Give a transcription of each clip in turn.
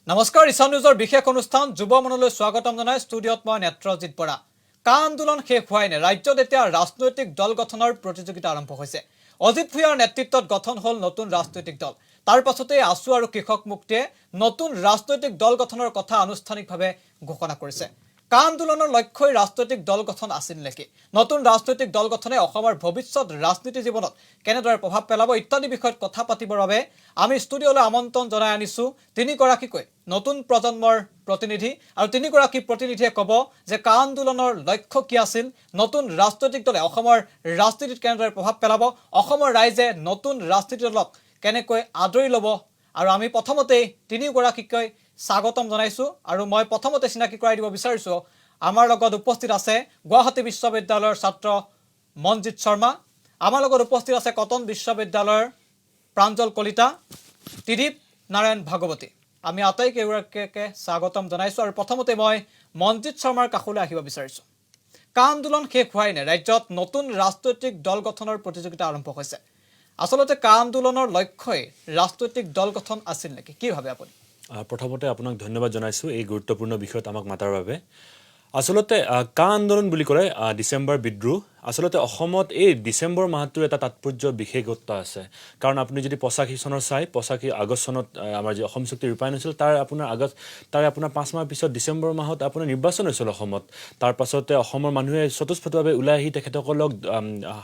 নমস্কাৰ ইছান নিউজৰ বিশেষ অনুষ্ঠান যুৱ মনলৈ স্বাগতম জনাই ষ্টুডিঅ'ত মই নেত্ৰজিৎ বৰা। কা আন্দোলন শেষ হোৱাই নাই ৰাজ্যত এতিয়া ৰাজনৈতিক দল গঠনৰ প্ৰতিযোগিতা আৰম্ভ হৈছে। অজিত ভূঞাৰ নেতৃত্বত গঠন হ'ল নতুন ৰাজনৈতিক দল। তাৰ পাছতে আছু আৰু কৃষক মুক্তিয়ে নতুন ৰাজনৈতিক দল গঠনৰ কথা আনুষ্ঠানিকভাৱে ঘোষণা কৰিছে। কা আন্দোলনৰ লক্ষ্যই ৰাজনৈতিক দল গঠন আছিল নেকি? নতুন ৰাজনৈতিক দল গঠনে অসমৰ ভৱিষ্যত ৰাজনীতি জীৱনত কেনেদৰে প্ৰভাৱ পেলাব ইত্যাদি বিষয়ত কথা পাতিবৰ বাবে আমি ষ্টুডিঅ'লৈ আমন্ত্ৰণ জনাই আনিছো তিনিগৰাকীকৈ নতুন প্ৰজন্মৰ প্ৰতিনিধি আৰু তিনিগৰাকী প্ৰতিনিধিয়ে ক'ব যে কা আন্দোলনৰ লক্ষ্য কি আছিল, নতুন ৰাজনৈতিক দলে অসমৰ ৰাজনীতিত কেনেদৰে প্ৰভাৱ পেলাব, অসমৰ ৰাইজে নতুন ৰাজনীতি দলক কেনেকৈ আদৰি ল'ব। আৰু আমি প্ৰথমতেই তিনিগৰাকীকৈ স্বাগতম জনাইছো আৰু মই প্ৰথমতে চিনাকি কৰাই দিব বিচাৰিছো আমাৰ লগত উপস্থিত আছে গুৱাহাটী বিশ্ববিদ্যালয়ৰ ছাত্ৰ মনজিৎ শৰ্মা, আমাৰ লগত উপস্থিত আছে কটন বিশ্ববিদ্যালয়ৰ প্ৰাঞ্জল কলিতা, ত্ৰিদীপ নাৰায়ণ ভাগৱতী। আমি আটাইকেইগৰাকীকে স্বাগতম জনাইছো আৰু প্ৰথমতে মই মনজিৎ শৰ্মাৰ কাষলৈ আহিব বিচাৰিছো। কা আন্দোলন শেষ হোৱাই নাই ৰাজ্যত নতুন ৰাজনৈতিক দল গঠনৰ প্ৰতিযোগিতা আৰম্ভ হৈছে। আচলতে কা আন্দোলনৰ লক্ষ্যই ৰাজনৈতিক দল গঠন আছিল নেকি? কি ভাবে আপুনি? প্ৰথমতে আপোনাক ধন্যবাদ জনাইছো এই গুৰুত্বপূৰ্ণ বিষয়ত আমাক মাতাৰ বাবে। আচলতে কা আন্দোলন বুলি ক'লে ডিচেম্বৰ বিদ্ৰোহ। আচলতে অসমত এই ডিচেম্বৰ মাহটোৰ এটা তাৎপৰ্য বিশেষত্ব আছে, কাৰণ আপুনি যদি 85 চনৰ চাই 85 আগষ্ট চনত আমাৰ যি অসম চুক্তি ৰূপায়ণ হৈছিল তাৰে আপোনাৰ 5 মাহ পিছত ডিচেম্বৰ মাহত আপোনাৰ নিৰ্বাচন হৈছিল অসমত। তাৰ পাছতে অসমৰ মানুহে স্বতঃস্ফূৰ্তভাৱে ওলাই আহি তেখেতসকলক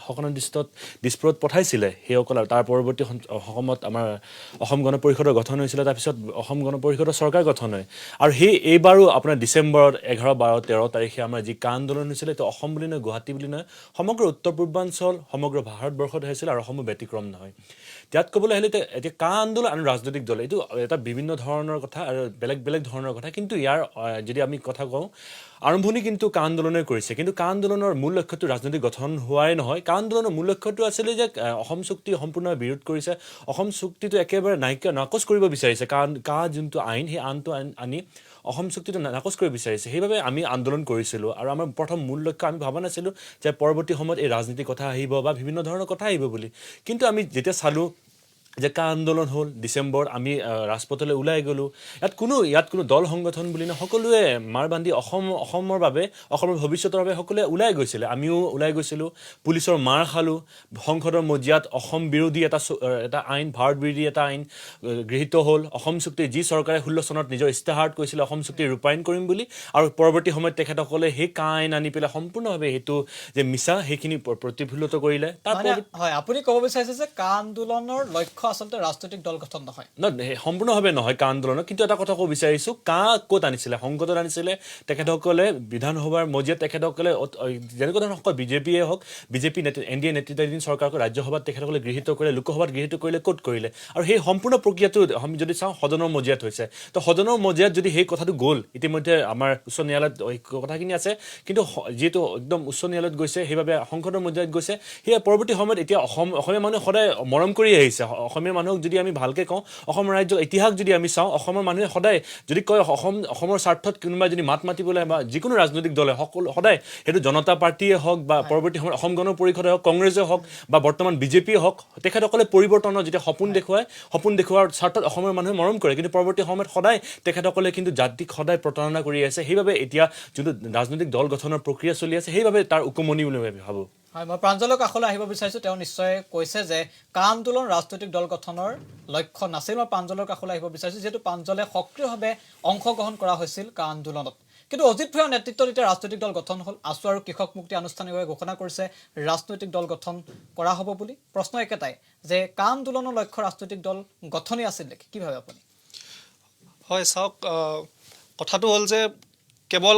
সকলৰ দিছপুৰত পঠাইছিলে সেইসকল। তাৰ পৰৱৰ্তী অসমত আমাৰ অসম গণ পৰিষদৰ গঠন হৈছিলে, তাৰপিছত অসম গণ পৰিষদৰ চৰকাৰ গঠন হয়। আৰু এইবাৰো আপোনাৰ ডিচেম্বৰত 11, 12, 13 তাৰিখে আমাৰ যি কা আন্দোলন হৈছিলে এইটো অসম বুলি নহয়, গুৱাহাটী বুলি নহয়, সমগ্ৰ উত্তৰ পূৰ্বাঞ্চল সমগ্ৰ ভাৰতবৰ্ষত হৈছিল আৰু অসমো ব্যতিক্ৰম নহয়। ইয়াত ক'বলৈ আহিলে এতিয়া কা আন্দোলন আৰু ৰাজনৈতিক দল এইটো এটা বিভিন্ন ধৰণৰ কথা আৰু বেলেগ বেলেগ ধৰণৰ কথা, কিন্তু ইয়াৰ যদি আমি কথা কওঁ আৰম্ভণি কিন্তু কা আন্দোলনে কৰিছে। কিন্তু কা আন্দোলনৰ মূল লক্ষ্যটো ৰাজনৈতিক গঠন হোৱাই নহয়। কা আন্দোলনৰ মূল লক্ষ্যটো আছিলে যে অসম চুক্তি সম্পূৰ্ণভাৱে বিৰোধ কৰিছে, অসম চুক্তিটো একেবাৰে নাকচ কৰিব বিচাৰিছে। কাৰণ কা যোনটো আইন সেই আইনটো আনি অসম চুক্তিটো নাকচ কৰিব বিচাৰিছে। সেইবাবে আমি আন্দোলন কৰিছিলোঁ আৰু আমাৰ প্ৰথম মূল লক্ষ্য আমি ভবা নাছিলোঁ যে পৰৱৰ্তী সময়ত এই ৰাজনীতিৰ কথা আহিব বা বিভিন্ন ধৰণৰ কথা আহিব বুলি। কিন্তু আমি যেতিয়া চালোঁ যে কা আন্দোলন হ'ল ডিচেম্বৰত, আমি ৰাজপথলৈ ওলাই গ'লোঁ। ইয়াত কোনো দল সংগঠন বুলি নহয়, সকলোৱে মাৰ বান্ধি অসমৰ বাবে, অসমৰ ভৱিষ্যতৰ বাবে সকলোৱে ওলাই গৈছিলে। আমিও ওলাই গৈছিলোঁ, পুলিচৰ মাৰ খালোঁ, সংসদৰ মজিয়াত অসম বিৰোধী এটা আইন, ভাৰত বিৰোধী এটা আইন গৃহীত হ'ল। অসম চুক্তি যি চৰকাৰে 16 চনত নিজৰ ইস্তাহাৰত কৈছিলে অসম চুক্তি ৰূপায়ণ কৰিম বুলি, আৰু পৰৱৰ্তী সময়ত তেখেতসকলে সেই কা আইন আনি পেলাই সম্পূৰ্ণভাৱে সেইটো যে মিছা সেইখিনি প্ৰতিফলিত কৰিলে। হয়, আপুনি ক'ব বিচাৰিছে যে কা আন্দোলনৰ লক্ষ্য আচলতে ৰাজনৈতিক দল গঠন নহয়? সম্পূৰ্ণভাৱে নহয় কা আন্দোলনৰ। কিন্তু এটা কথা ক'ব বিচাৰিছোঁ, কা ক'ত আনিছিলে? সংসদত আনিছিলে তেখেতসকলে, বিধানসভাৰ মজিয়াত তেখেতসকলে যেনেকুৱা ধৰণৰ বিজেপিয়ে হওক, বিজেপি NDA নেতৃত্বাধীন চৰকাৰক ৰাজ্যসভাত তেখেতসকলে গৃহীত কৰিলে, লোকসভাত গৃহীত কৰিলে, ক'ত কৰিলে? আৰু সেই সম্পূৰ্ণ প্ৰক্ৰিয়াটো আমি যদি চাওঁ সদনৰ মজিয়াত হৈছে। তো সদনৰ মজিয়াত যদি সেই কথাটো গ'ল, ইতিমধ্যে আমাৰ উচ্চ ন্যায়ালয়ত কথাখিনি আছে, কিন্তু যিহেতু একদম উচ্চ ন্যায়ালয়ত গৈছে সেইবাবে সংসদৰ মজিয়াত গৈছে। সেয়া পৰৱৰ্তী সময়ত এতিয়া অসমীয়া মানুহে সদায় মৰম কৰি আহিছে। অসমীয়া মানুহক যদি আমি ভালকৈ কওঁ, অসমৰ ৰাজ্যৰ ইতিহাস যদি আমি চাওঁ, অসমৰ মানুহে সদায় যদি কয় অসমৰ স্বাৰ্থত কোনোবাই যদি মাত মাতিবলৈ বা যিকোনো ৰাজনৈতিক দলে সদায় সেইটো জনতা পাৰ্টীয়ে হওক বা পৰৱৰ্তী সময়ত অসম গণ পৰিষদে হওক, কংগ্ৰেছে হওক বা বৰ্তমান বিজেপিয়ে হওক, তেখেতসকলে পৰিৱৰ্তনৰ যেতিয়া সপোন দেখুওৱাৰ স্বাৰ্থত অসমৰ মানুহে মৰম কৰে। কিন্তু পৰৱৰ্তী সময়ত সদায় তেখেতসকলে কিন্তু জাতিক সদায় প্ৰতাৰণা কৰি আছে। সেইবাবে এতিয়া যোনটো ৰাজনৈতিক দল গঠনৰ প্ৰক্ৰিয়া চলি আছে সেইবাবে তাৰ উকমনি বুলি আমি ভাবোঁ। হয়, মই প্ৰাঞ্জলৰ কাষলৈ আহিব বিচাৰিছোঁ। তেওঁ নিশ্চয় কৈছে যে কা আন্দোলন ৰাজনৈতিক দল গঠনৰ লক্ষ্য নাছিল। মই প্ৰাঞ্জলৰ কাষলৈ আহিব বিচাৰিছোঁ, যিহেতু প্ৰাঞ্জলে সক্ৰিয়ভাৱে অংশগ্ৰহণ কৰা হৈছিল কা আন্দোলনত। কিন্তু অজিত ভূঞাৰ নেতৃত্বত এতিয়া ৰাজনৈতিক দল গঠন হ'ল, আছু আৰু কৃষক মুক্তি আনুষ্ঠানিকভাৱে ঘোষণা কৰিছে ৰাজনৈতিক দল গঠন কৰা হ'ব বুলি। প্ৰশ্ন একেটাই যে কা আন্দোলনৰ লক্ষ্য ৰাজনৈতিক দল গঠনেই আছিল নেকি? কি ভাবে আপুনি? হয়, চাওক, কথাটো হ'ল যে কেৱল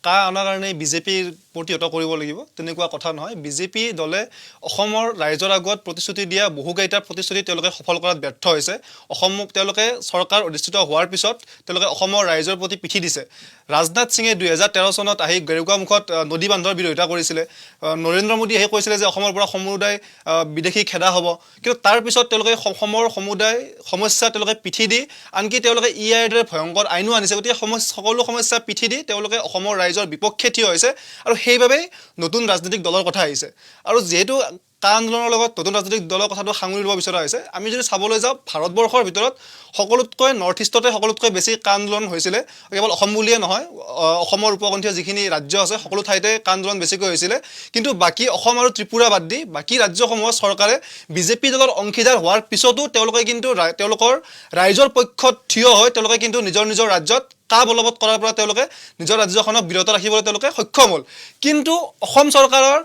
কা অনাৰ কাৰণে বিজেপিৰ প্ৰতিহত কৰিব লাগিব তেনেকুৱা কথা নহয়। বিজেপি দলে অসমৰ ৰাইজৰ আগত প্ৰতিশ্ৰুতি দিয়া বহুকেইটা প্ৰতিশ্ৰুতি তেওঁলোকে সফল কৰাত ব্যৰ্থ হৈছে। তেওঁলোকে চৰকাৰ অধিষ্ঠিত হোৱাৰ পিছত তেওঁলোকে অসমৰ ৰাইজৰ প্ৰতি পিঠি দিছে। ৰাজনাথ সিঙে 2013 চনত আহি গেৰুকা মুখত নদী বান্ধৰ বিৰোধিতা কৰিছিলে। নৰেন্দ্ৰ মোদী আহি কৈছিলে যে অসমৰ পৰা সমুদায় বিদেশী খেদা হ'ব। কিন্তু তাৰপিছত তেওঁলোকে অসমৰ সমস্যা তেওঁলোকে পিঠি দি, আনকি তেওঁলোকে EIR দৰে ভয়ংকৰ আইনো আনিছে। গতিকে সকলো সমস্যা পিঠি দি তেওঁলোকে অসমৰ ৰাইজৰ বিপক্ষে থিয় হৈছে আৰু সেইবাবেই নতুন ৰাজনৈতিক দলৰ কথা আহিছে। আৰু যিহেতু কা আন্দোলনৰ লগত নতুন ৰাজনৈতিক দলৰ কথাটো সাঙুৰি ল'ব বিচৰা হৈছে। আমি যদি চাবলৈ যাওঁ ভাৰতবৰ্ষৰ ভিতৰত সকলোতকৈ নৰ্থ ইষ্টতে সকলোতকৈ বেছি কা আন্দোলন হৈছিলে, কেৱল অসম বুলিয়ে নহয়, অসমৰ উপকণ্ঠীয় যিখিনি ৰাজ্য আছে সকলো ঠাইতে কা আন্দোলন বেছিকৈ হৈছিলে। কিন্তু বাকী অসম আৰু ত্ৰিপুৰা বাদ দি বাকী ৰাজ্যসমূহত চৰকাৰে বিজেপি দলৰ অংশীদাৰ হোৱাৰ পিছতো তেওঁলোকে কিন্তু তেওঁলোকৰ ৰাইজৰ পক্ষত থিয় হৈ তেওঁলোকে কিন্তু নিজৰ নিজৰ ৰাজ্যত কা বলবৎ কৰাৰ পৰা তেওঁলোকে নিজৰ ৰাজ্যখনক বিৰত ৰাখিবলৈ তেওঁলোকে সক্ষম হ'ল। কিন্তু অসম চৰকাৰৰ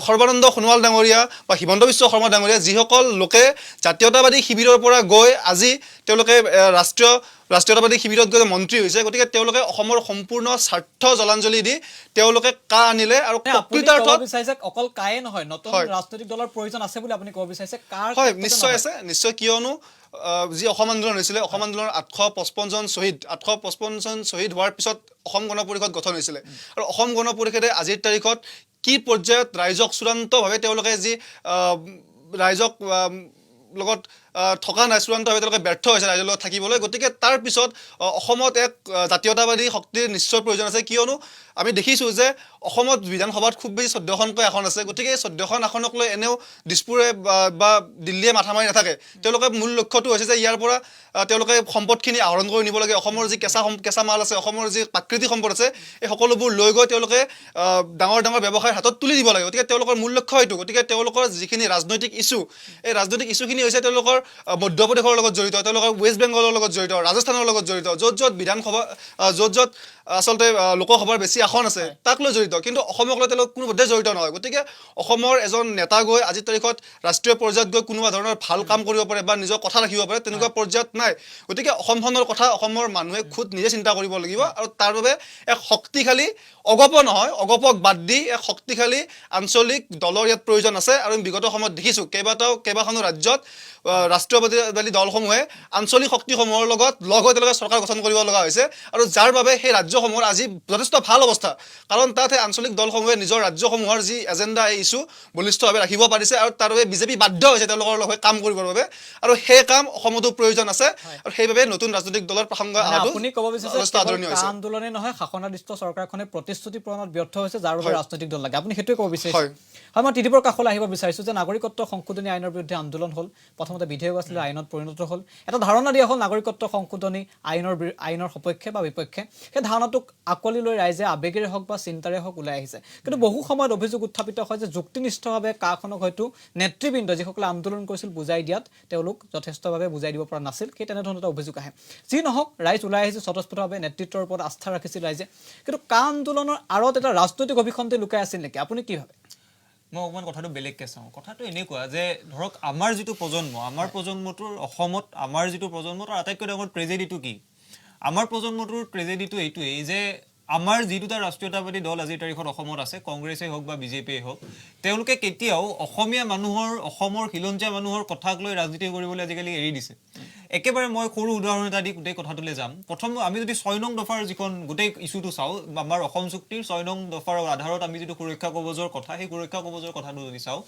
সৰ্বানন্দ সোণোৱাল ডাঙৰীয়া বা হিমন্ত বিশ্ব শৰ্মা ডাঙৰীয়া যিসকল লোকে জাতীয়তাবাদী শিবিৰৰ পৰা গৈ আজি তেওঁলোকে ৰাষ্ট্ৰীয়তাবাদী শিবিৰত গৈ মন্ত্ৰী হৈছে, গতিকে তেওঁলোকে অসমৰ সম্পূৰ্ণ স্বাৰ্থ জলাঞ্জলি দি তেওঁলোকে কা আনিলে। আৰু প্ৰকৃতাৰ্থত বিচাৰিছে অকল কায়ে নহয়, নতুন ৰাজনৈতিক দলৰ প্ৰয়োজন আছে বুলি আপুনি ক'ব বিচাৰিছে? হয়, নিশ্চয় আছে, নিশ্চয়। কিয়নো যি অসম আন্দোলন হৈছিলে, অসম আন্দোলনৰ 855 জন শ্বহীদ হোৱাৰ পিছত অসম গণ পৰিষদ গঠন হৈছিলে। আৰু অসম গণ পৰিষদে আজিৰ তাৰিখত কি পৰ্যায়ত ৰাইজক চূড়ান্তভাৱে তেওঁলোকে যি ৰাইজক লগত থকা নাই, চূড়ান্তভাৱে তেওঁলোকে ব্যৰ্থ হৈছে ৰাইজৰ লগত থাকিবলৈ। গতিকে তাৰ পিছত অসমত এক জাতীয়তাবাদী শক্তিৰ নিশ্চয় প্ৰয়োজন আছে। কিয়নো আমি দেখিছোঁ যে অসমত বিধানসভাত খুব বেছি 14খনকৈ আসন আছে। গতিকে এই 14খন আসনক লৈ এনেও দিছপুৰে বা দিল্লীয়ে মাথা মাৰি নাথাকে। তেওঁলোকে মূল লক্ষ্যটো হৈছে যে ইয়াৰ পৰা তেওঁলোকে সম্পদখিনি আহৰণ কৰি নিব লাগে। অসমৰ যি কেঁচা মাল আছে, অসমৰ যি প্ৰাকৃতিক সম্পদ আছে, এই সকলোবোৰ লৈ গৈ তেওঁলোকে ডাঙৰ ডাঙৰ ব্যৱসায়ৰ হাতত তুলি দিব লাগে। গতিকে তেওঁলোকৰ মূল লক্ষ্য এইটো। গতিকে তেওঁলোকৰ যিখিনি ৰাজনৈতিক ইছ্যু, এই ৰাজনৈতিক ইছ্যুখিনি হৈছে তেওঁলোকৰ মধ্যপ্ৰদেশৰ লগত জড়িত, তেওঁলোকৰ ৱেষ্ট বেংগলৰ লগত জড়িত, ৰাজস্থানৰ লগত জড়িত, য'ত বিধানসভা য'ত আচলতে লোকসভাৰ বেছি আসন আছে তাক লৈ জড়িত। কিন্তু অসমক লৈ তেওঁলোক কোনোপধ্যে জড়িত নহয়। গতিকে অসমৰ এজন নেতা গৈ আজিৰ তাৰিখত ৰাষ্ট্ৰীয় পৰ্যায়ত গৈ কোনোবা ধৰণৰ ভাল কাম কৰিব পাৰে বা নিজৰ কথা ৰাখিব পাৰে, তেনেকুৱা পৰ্যায়ত নাই। গতিকে অসমখনৰ কথা অসমৰ মানুহে খুদ নিজে চিন্তা কৰিব লাগিব। আৰু তাৰ বাবে এক শক্তিশালী, অগপক বাদ দি এক শক্তিশালী আঞ্চলিক দলৰ ইয়াত প্ৰয়োজন আছে। আৰু বিগত সময়ত দেখিছোঁ কেইবাখনো ৰাজ্যত ৰাষ্ট্ৰীয়বাদী দলসমূহে আঞ্চলিক শক্তিসমূহৰ লগত লগ হৈ তেওঁলোকে চৰকাৰ গঠন কৰিব লগা হৈছে। আৰু যাৰ বাবে সেই ৰাজ্যসমূহৰ আজি যথেষ্ট ভাল অৱস্থা, কাৰণ তাত সেই আঞ্চলিক দলসমূহে নিজৰ ৰাজ্যসমূহৰ যি এজেণ্ডা, এই ইছ্যু বলিষ্ঠভাৱে ৰাখিব পাৰিছে। আৰু তাৰ বাবে বিজেপি বাধ্য হৈছে তেওঁলোকৰ লগত কাম কৰিবৰ বাবে। আৰু সেই কাম অসমতো প্ৰয়োজন আছে। আৰু সেইবাবে নতুন ৰাজনৈতিক দলৰ প্ৰসংগ আপুনি ক'ব বিচাৰিছে আন্দোলনে নহয়, শাসনাধিষ্ঠ চৰকাৰখনে প্ৰতিশ্ৰুতি পূৰণত ব্যৰ্থ হৈছে, যাৰ বাবে ৰাজনৈতিক দল লাগে, আপুনি সেইটোৱে ক'ব বিচাৰিছে? হয়, মই ত্ৰিদীপৰ কাষলৈ আহিব বিচাৰিছোঁ যে নাগৰিকত্ব সংশোধনী আইনৰ বিৰুদ্ধে আন্দোলন হ'ল, প্ৰথমতে বিধেয়ক আছিলে, আইনত পৰিণত হ'ল, এটা ধাৰণা দিয়া হ'ল নাগৰিকত্ব সংশোধনী আইনৰ সপক্ষে বা বিপক্ষে। সেই ধাৰণাটোক আঁকোৱালি লৈ ৰাইজে আৱেগেৰে হওক বা চিন্তাৰে হওক ওলাই আহিছে। কিন্তু বহু সময়ত অভিযোগ উত্থাপিত হয় যে যুক্তিনিষ্ঠভাৱে কাখনক হয়তো নেতৃবৃন্দ যিসকলে আন্দোলন কৰিছিল বুজাই দিয়াত তেওঁলোক যথেষ্টভাৱে বুজাই দিব পৰা নাছিল, সেই তেনেধৰণৰ এটা অভিযোগ আহে। যি নহওক, ৰাইজ ওলাই আহিছে স্বতঃস্ফূৰ্তভাৱে, নেতৃত্বৰ ওপৰত আস্থা ৰাখিছিল ৰাইজে। কিন্তু কা আন্দোলনৰ আঁৰত এটা ৰাজনৈতিক অভিসন্ধি লুকাই আছিল নেকি, আপুনি কি ভাবে? মই অকণমান কথাটো বেলেগকৈ চাওঁ। কথাটো এনেকুৱা যে ধৰক আমাৰ যিটো প্ৰজন্ম, আমাৰ প্ৰজন্মটোৰ অসমত আমাৰ যিটো প্ৰজন্মটোৰ আটাইতকৈ ডাঙৰ ট্ৰেজেডিটো কি? আমাৰ প্ৰজন্মটোৰ ট্ৰেজেডিটো এইটোৱেই যে আমাৰ যি দুটা ৰাষ্ট্ৰীয়তাবাদী দল আজিৰ তাৰিখত অসমত আছে, কংগ্ৰেছেই হওক বা বিজেপিয়েই হওক, তেওঁলোকে কেতিয়াও অসমীয়া মানুহৰ, অসমৰ খিলঞ্জীয়া মানুহৰ কথাক লৈ ৰাজনীতি কৰিবলৈ আজিকালি এৰি দিছে। একেবাৰে মই সৰু উদাহৰণ এটা দি গোটেই কথাটোলৈ যাম। প্ৰথম আমি যদি 6 নং দফাৰ যিখন গোটেই ইছ্যুটো চাওঁ, আমাৰ অসম চুক্তিৰ 6 নং দফাৰ আধাৰত আমি যিটো সুৰক্ষা কৱচৰ কথা, সেই সুৰক্ষা কৱচৰ কথাটো যদি চাওঁ,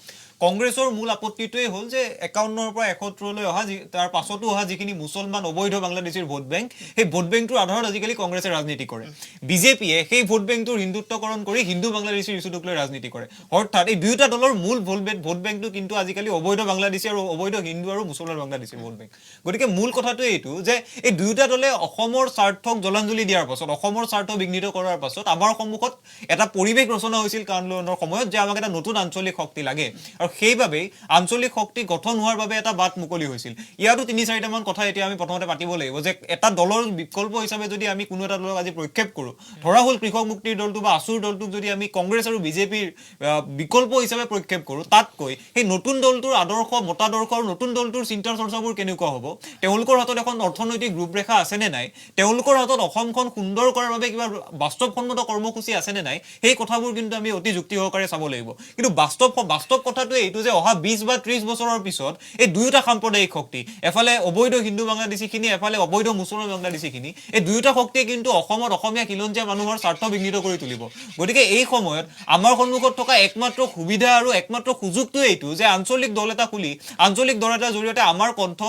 কংগ্ৰেছৰ মূল আপত্তিটোৱেই হ'ল যে 51ৰ পৰা 71লৈ অহা, তাৰ পাছতো অহা যিখিনি মুছলমান অবৈধ বাংলাদেশীৰ ভোট বেংক, সেই ভোট বেংকটোৰ আধাৰত আজিকালি কংগ্ৰেছে ৰাজনীতি কৰে। বিজেপিয়ে সেই ভোট বেংকটোৰ হিন্দুত্বকৰণ কৰি হিন্দু বাংলাদেশীৰ ইছ্যুটোক লৈ ৰাজনীতি কৰে। অৰ্থাৎ এই দুয়োটা দলৰ মূল ভোট বেংকটো কিন্তু আজিকালি অবৈধ বাংলাদেশী আৰু অবৈধ হিন্দু আৰু মুছলমান বাংলাদেশীৰ ভোট বেংক। গতিকে মূল কথাটো এইটো যে এই দুয়োটা দলে অসমৰ স্বাৰ্থক জলাঞ্জলি দিয়াৰ পাছত, অসমৰ স্বাৰ্থ বিঘ্নিত কৰাৰ পাছত আমাৰ সন্মুখত এটা পৰিৱেশ ৰচনা হৈছিল কা আন্দোলনৰ সময়ত যে আমাক এটা নতুন আঞ্চলিক শক্তি লাগে। আৰু সেইবাবেই আঞ্চলিক শক্তি গঠন হোৱাৰ বাবে এটা বাট মুকলি হৈছিল। ইয়াতো 3-4টামান কথা এতিয়া আমি প্ৰথমতে পাতিব লাগিব যে এটা দলৰ বিকল্প হিচাপে যদি আমি কোনো এটা দলক আজি প্ৰক্ষেপ কৰোঁ, ধৰা হ'ল কৃষক মুক্তিৰ দলটো বা আছুৰ দলটোক যদি আমি কংগ্ৰেছ আৰু বিজেপিৰ বিকল্প হিচাপে প্ৰক্ষেপ কৰোঁ, তাতকৈ সেই নতুন দলটোৰ আদৰ্শ, মতাদৰ্শ আৰু নতুন দলটোৰ চিন্তা চৰ্চাবোৰ কেনেকুৱা হ'ব, তেওঁলোকৰ হাতত এখন অৰ্থনৈতিক ৰূপৰেখা আছেনে নাই, তেওঁলোকৰ হাতত অসমখন সুন্দৰ কৰাৰ বাবে কিবা বাস্তৱসন্মত কৰ্মসূচী আছেনে নাই, সেই কথাবোৰ কিন্তু আমি অতি যুক্তি সহকাৰে চাব লাগিব। কিন্তু বাস্তৱ কথাটো এইটো যে অহা 20 বা 30 বছৰৰ পিছত এই দুয়োটা সাম্প্ৰদায়িক শক্তি, এফালে অবৈধ হিন্দু বাংলাদেশীখিনি, এফালে অবৈধ মুছলমান বাংলাদেশীখিনি, এই দুয়োটা শক্তিয়ে কিন্তু অসমত অসমীয়া খিলঞ্জীয়া মানুহৰ স্বাৰ্থ বিঘ্নিত কৰি তুলিব। গতিকে এই সময়ত আমাৰ সন্মুখত থকা একমাত্ৰ সুবিধা আৰু একমাত্ৰ সুযোগটো এইটো যে আঞ্চলিক দল এটা খুলি, আঞ্চলিক দল এটাৰ জৰিয়তে আমাৰ কণ্ঠ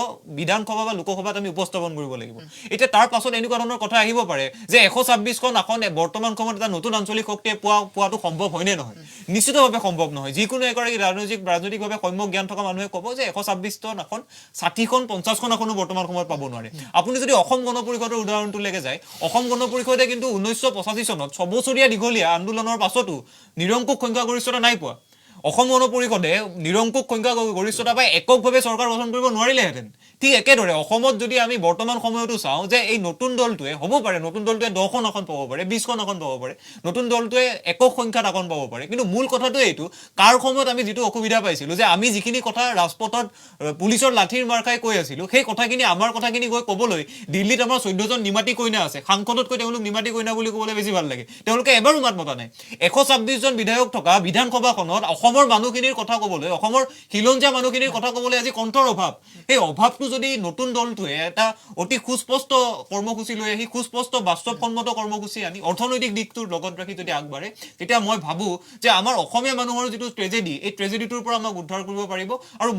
বিধানসভা বা লোকসভাত আমি উপস্থাপন কৰিব লাগিব এতিয়া তাৰ পাছত এনেকুৱা ধৰণৰ কথা আহিব পাৰে যে 126খন আসন বৰ্তমান সময়ত এটা নতুন আঞ্চলিক শক্তিয়ে পোৱাটো সম্ভৱ হয়নে নহয় নিশ্চিতভাৱে সম্ভৱ নহয় যিকোনো এগৰাকী ৰাজনৈতিকভাৱে সম্যক জ্ঞান থকা মানুহে ক'ব যে 126খন আসন 60খন 50খন আসনো বৰ্তমান সময়ত পাব নোৱাৰে আপুনি যদি অসম গণ পৰিষদৰ উদাহৰণটো লেগে যায় অসম গণ পৰিষদে কিন্তু 1985 চনত 6 বছৰীয়া দীঘলীয়া আন্দোলনৰ পাছতো নিৰংকুশ সংখ্যাগৰিষ্ঠতা নাই পোৱা অসম গণ পৰিষদে নিৰংকুশ সংখ্যাগৰিষ্ঠতা পাই এককভাৱে চৰকাৰ গঠন কৰিব নোৱাৰিলেহেঁতেন ঠিক একেদৰে অসমত যদি আমি বৰ্তমান সময়তো চাওঁ যে এই নতুন দলটোৱে হ'ব পাৰে নতুন দলটোৱে 10খন আসন পাব পাৰে 20খন আসন পাব পাৰে নতুন দলটোৱে একক সংখ্যাত আসন পাব পাৰে কিন্তু মূল কথাটো এইটো কাৰ সময়ত আমি যিটো অসুবিধা পাইছিলো যে আমি যিখিনি কথা ৰাজপথত পুলিচৰ লাঠিৰ মাৰ খাই কৈ আছিলো সেই কথাখিনি আমাৰ কথাখিনি গৈ ক'বলৈ দিল্লীত আমাৰ 14জন নিমাতি কইনা আছে সাংসদতকৈ তেওঁলোক নিমাতি কইনা বুলি ক'বলৈ বেছি ভাল লাগে তেওঁলোকে এবাৰো মাত মতা নাই 126 জন বিধায়ক থকা বিধানসভাখনত অসমৰ মানুহখিনিৰ কথা ক'বলৈ অসমৰ খিলঞ্জীয়া মানুহখিনিৰ কথা ক'বলৈ আজি কণ্ঠৰ অভাৱ এই অভাৱটো যদি নতুন দলটোৱে এটা অতি সুস্পষ্ট কৰ্মসূচী লৈ আহি সুস্পষ্ট বাস্তৱসন্মত কৰ্মসূচী আনি অৰ্থনৈতিক দিশটোৰ লগত ৰাখি যদি আগবাঢ়ে তেতিয়া মই ভাবোঁ যে আমাৰ অসমীয়া মানুহৰ যিটো ট্ৰেজেডি এই ট্ৰেজেডিটোৰ পৰা আমাক উদ্ধাৰ কৰিব পাৰিব আৰু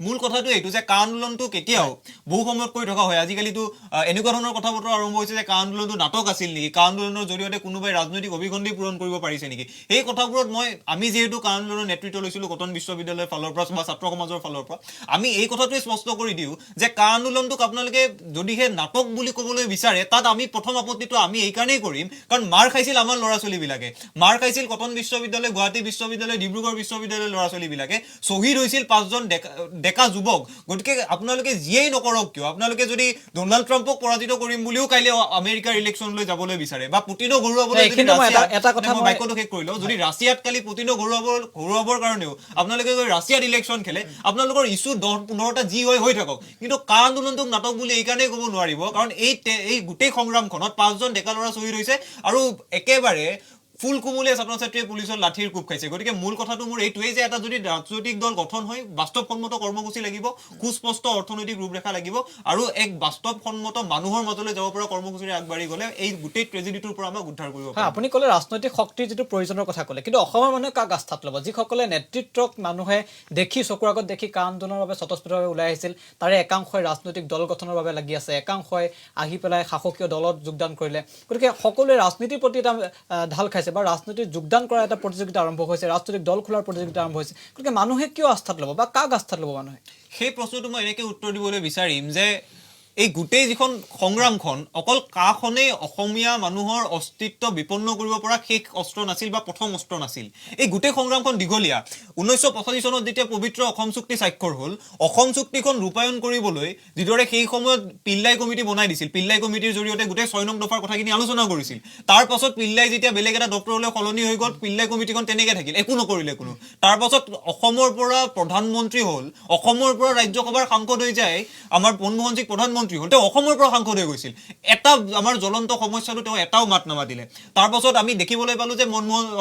মূল কথাটো এইটো যে কা আন্দোলনটো কেতিয়াও বহু সময়ত কৈ থকা হয় আজিকালিতো এনেকুৱা ধৰণৰ কথা বতৰা আৰম্ভ হৈছে যে কা আন্দোলনটো নাটক আছিল নেকি কা আন্দোলনৰ জৰিয়তে কোনোবাই ৰাজনৈতিক অভিগন্ধি পূৰণ কৰিব পাৰিছে নেকি এই কথাবোৰত আমি যিহেতু কা আন্দোলনৰ নেতৃত্ব লৈছিলোঁ কটন বিশ্ববিদ্যালয়ৰ ফালৰ পৰা বা ছাত্ৰ সমাজৰ ফালৰ পৰা আমি এই কথাটোৱে স্পষ্ট কৰি দিওঁ যে কা আন্দোলনটোক আপোনালোকে যদিহে নাটক বুলি ক'বলৈ বিচাৰে তাত আমি প্ৰথম আপত্তিটো আমি এইকাৰণেই কৰিম কাৰণ মাৰ খাইছিল আমাৰ ল'ৰা ছোৱালীবিলাকে মাৰ খাইছিল কটন বিশ্ববিদ্যালয় গুৱাহাটী বিশ্ববিদ্যালয় ডিব্ৰুগড় বিশ্ববিদ্যালয়ৰ ল'ৰা ছোৱালীবিলাকে শ্বহীদ হৈছিল 5জন ডেকা যুৱক গতিকে আপোনালোকে যিয়েই নকৰক কিয় আপোনালোকে যদি ডোনাল্ড ট্ৰাম্পক পৰাজিত কৰিম বুলিও কাইলৈ আমেৰিকাৰ ইলেকশ্যনলৈ যাবলৈ বিচাৰে বা পুটিনক হৰুৱাবলৈ শেষ কৰি লওঁ যদি ৰাছিয়াত কালি পুটিনক হৰুৱাবৰ কাৰণেও আপোনালোকে যদি ৰাছিয়াত ইলেকশ্যন খেলে আপোনালোকৰ ইছ্যু 10-15টা যি হৈ থাকক কিন্তু কা আন্দোলনটোক নাটক বুলি এইকাৰণেই ক'ব নোৱাৰিব কাৰণ এই গোটেই সংগ্ৰামখনত 5জন ডেকা ল'ৰা শ্বহীদ হৈছে আৰু একেবাৰে ফুল কুমলীয়া ছাত্ৰ ছাত্ৰীয়ে পুলিচৰ লাঠিৰ কোব খাইছে গতিকে মূল কথাটো মোৰ এইটোৱেই যে এটা যদি ৰাজনৈতিক দল গঠন হয় বাস্তৱসন্মত কৰ্মসূচী লাগিব সুস্পষ্ট অৰ্থনৈতিক ৰূপৰেখা লাগিব আৰু এক বাস্তৱসন্মত মানুহৰ মাজলৈ যাব পৰা কৰ্মসূচীৰে আগবাঢ়ি গ'লে এই গোটেই ট্ৰেজেডিটোৰ পৰা আমাক উদ্ধাৰ কৰিব পাৰিব আপুনি ক'লে ৰাজনৈতিক শক্তিৰ যিটো প্ৰয়োজনৰ কথা ক'লে কিন্তু অসমৰ মানুহে কাক আস্থাত ল'ব যিসকলে নেতৃত্বক মানুহে দেখি চকুৰ আগত দেখি কা আন্দোলনৰ বাবে স্বতঃস্ফূৰ্তভাৱে ওলাই আহিছিল তাৰে একাংশই ৰাজনৈতিক দল গঠনৰ বাবে লাগি আছে একাংশই আহি পেলাই শাসকীয় দলত যোগদান কৰিলে গতিকে সকলোৱে ৰাজনীতিৰ প্ৰতি এটা ঢাল খাইছে বা ৰাজনীতিত যোগদান কৰা এটা প্ৰতিযোগিতা আৰম্ভ হৈছে ৰাজনৈতিক দল খোলাৰ প্ৰতিযোগিতা আৰম্ভ হৈছে গতিকে মানুহে কিয় আস্থাত ল'ব বা কাক আস্থাত ল'ব মানুহে সেই প্ৰশ্নটো মই এনেকৈ উত্তৰ দিবলৈ বিচাৰিম যে এই গোটেই যিখন সংগ্ৰামখন অকল কাখনেই অসমীয়া মানুহৰ অস্তিত্ব বিপন্ন কৰিব পৰা শেষ অস্ত্ৰ নাছিল বা প্ৰথম অস্ত্ৰ নাছিল এই গোটেই সংগ্ৰামখন দীঘলীয়া 1985 চনত যেতিয়া পবিত্ৰ অসম চুক্তি স্বাক্ষৰ হ'ল অসম চুক্তিখন ৰূপায়ণ কৰিবলৈ যিদৰে সেই সময়ত পিল্লাই কমিটি বনাই দিছিল পিল্লাই কমিটিৰ জৰিয়তে গোটেই 6 নং দফাৰ কথাখিনি আলোচনা কৰিছিল তাৰ পাছত পিল্লাই যেতিয়া বেলেগ এটা ডক্টৰলৈ সলনি হৈ গ'ল পিল্লাই কমিটিখন তেনেকৈ থাকিল একো নকৰিলে কোনো তাৰ পাছত অসমৰ পৰা প্ৰধানমন্ত্ৰী হ'ল অসমৰ পৰা ৰাজ্যসভাৰ সাংসদ হৈ যায় আমাৰ মনমোহন সিং প্ৰধানমন্ত্ৰী হ'ল তেওঁ অসমৰ পৰা সাংসদ হৈ গৈছিল এটা আমাৰ জ্বলন্ত সমস্যাটো তেওঁ এটাও মাত নামাতিলে তাৰ পাছত আমি দেখিবলৈ পালো যে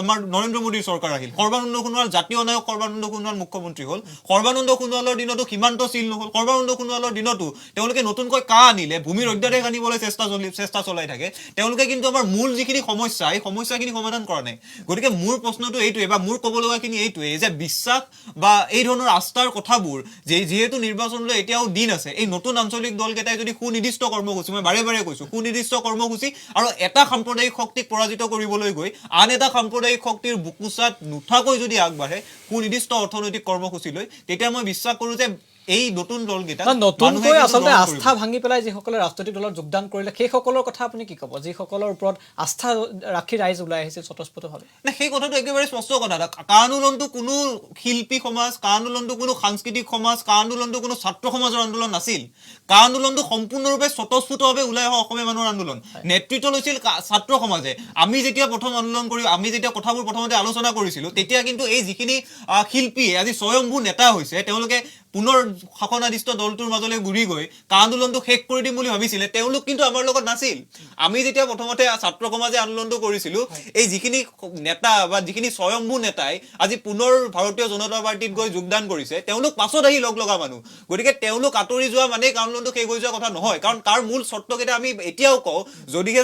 আমাৰ নৰেন্দ্ৰ মোদীৰ চৰকাৰ আহিল সৰ্বানন্দ সোণোৱাল জাতীয় নায়ক সৰ্বানন্দ সোণোৱাল মুখ্যমন্ত্ৰী হ'ল সৰ্বানন্দ সোণোৱালৰ দিনতো সীমান্ত চিল নহ'ল সৰ্বানন্দ সোণোৱালৰ দিনতো তেওঁলোকে নতুনকৈ কা আনিলে ভূমিৰ অধ্যাদেশ আনিবলৈ চেষ্টা চলাই থাকে তেওঁলোকে কিন্তু আমাৰ মূল যিখিনি সমস্যা এই সমস্যাখিনি সমাধান কৰা নাই গতিকে মোৰ প্ৰশ্নটো এইটোৱে বা মোৰ ক'ব লগাখিনি এইটোৱে যে বিশ্বাস বা এই ধৰণৰ আস্থাৰ কথাবোৰ যিহেতু নিৰ্বাচনলৈ এতিয়াও দিন আছে এই নতুন আঞ্চলিক দলকেইটাই যদি সুনিৰ্দিষ্ট কৰ্মসূচী মই বাৰে বাৰে কৈছোঁ সুনিৰ্দিষ্ট কৰ্মসূচী আৰু এটা সাম্প্ৰদায়িক শক্তিক পৰাজিত কৰিবলৈ গৈ আন এটা সাম্প্ৰদায়িক শক্তিৰ বুকুচাত নুঠাকৈ যদি আগবাঢ়ে সুনিৰ্দিষ্ট অৰ্থনৈতিক কৰ্মসূচী লৈ তেতিয়া মই বিশ্বাস কৰোঁ যে এই নতুন দলকেইটা নতুনকৈ আচলতে আস্থা ভাঙি পেলাই যিসকলে ৰাজনৈতিক দলত যোগদান কৰিলে সেইসকলৰ কথা আপুনি কি ক'ব যিসকলৰ ওপৰত আস্থা ৰাখি ৰাইজ ওলাই আহিছিল স্বতঃস্ফূৰ্তভাৱে না সেই কথাটো একেবাৰে স্পষ্ট কথা কা আন্দোলনটো কোনো শিল্পী সমাজ কা আন্দোলনটো কোনো সাংস্কৃতিক সমাজ কা আন্দোলনটো কোনো ছাত্ৰ সমাজৰ আন্দোলন নাছিল কা আন্দোলনটো সম্পূৰ্ণৰূপে স্বতঃস্ফূৰ্তভাৱে ওলাই অহা অসমীয়া মানুহৰ আন্দোলন নেতৃত্ব লৈছিল ছাত্ৰ সমাজে আমি যেতিয়া প্ৰথম আন্দোলন কৰি আমি যেতিয়া কথাবোৰ প্ৰথমতে আলোচনা কৰিছিলোঁ তেতিয়া কিন্তু এই যিখিনি শিল্পী আজি স্বয়ম্ভূ নেতা হৈছে তেওঁলোকে পুনৰ শাসনাধিষ্ঠ দলটোৰ মাজলৈ ঘূৰি গৈ কা আন্দোলনটো শেষ কৰি দিম বুলি ভাবিছিলে তেওঁলোক কিন্তু আমাৰ লগত নাছিল আমি যেতিয়া প্ৰথমতে ছাত্ৰ সমাজে আন্দোলনটো কৰিছিলোঁ এই যিখিনি নেতা বা যিখিনি স্বয়ম্ভূ নেতাই আজি পুনৰ ভাৰতীয় জনতা পাৰ্টিত গৈ যোগদান কৰিছে তেওঁলোক পাছত আহি লগ লগা মানুহ গতিকে তেওঁলোক আঁতৰি যোৱা মানে আন্দোলনটো শেষ হৈ যোৱা কথা নহয় কাৰণ তাৰ মূল চৰ্তকেইটা আমি এতিয়াও কওঁ যদিহে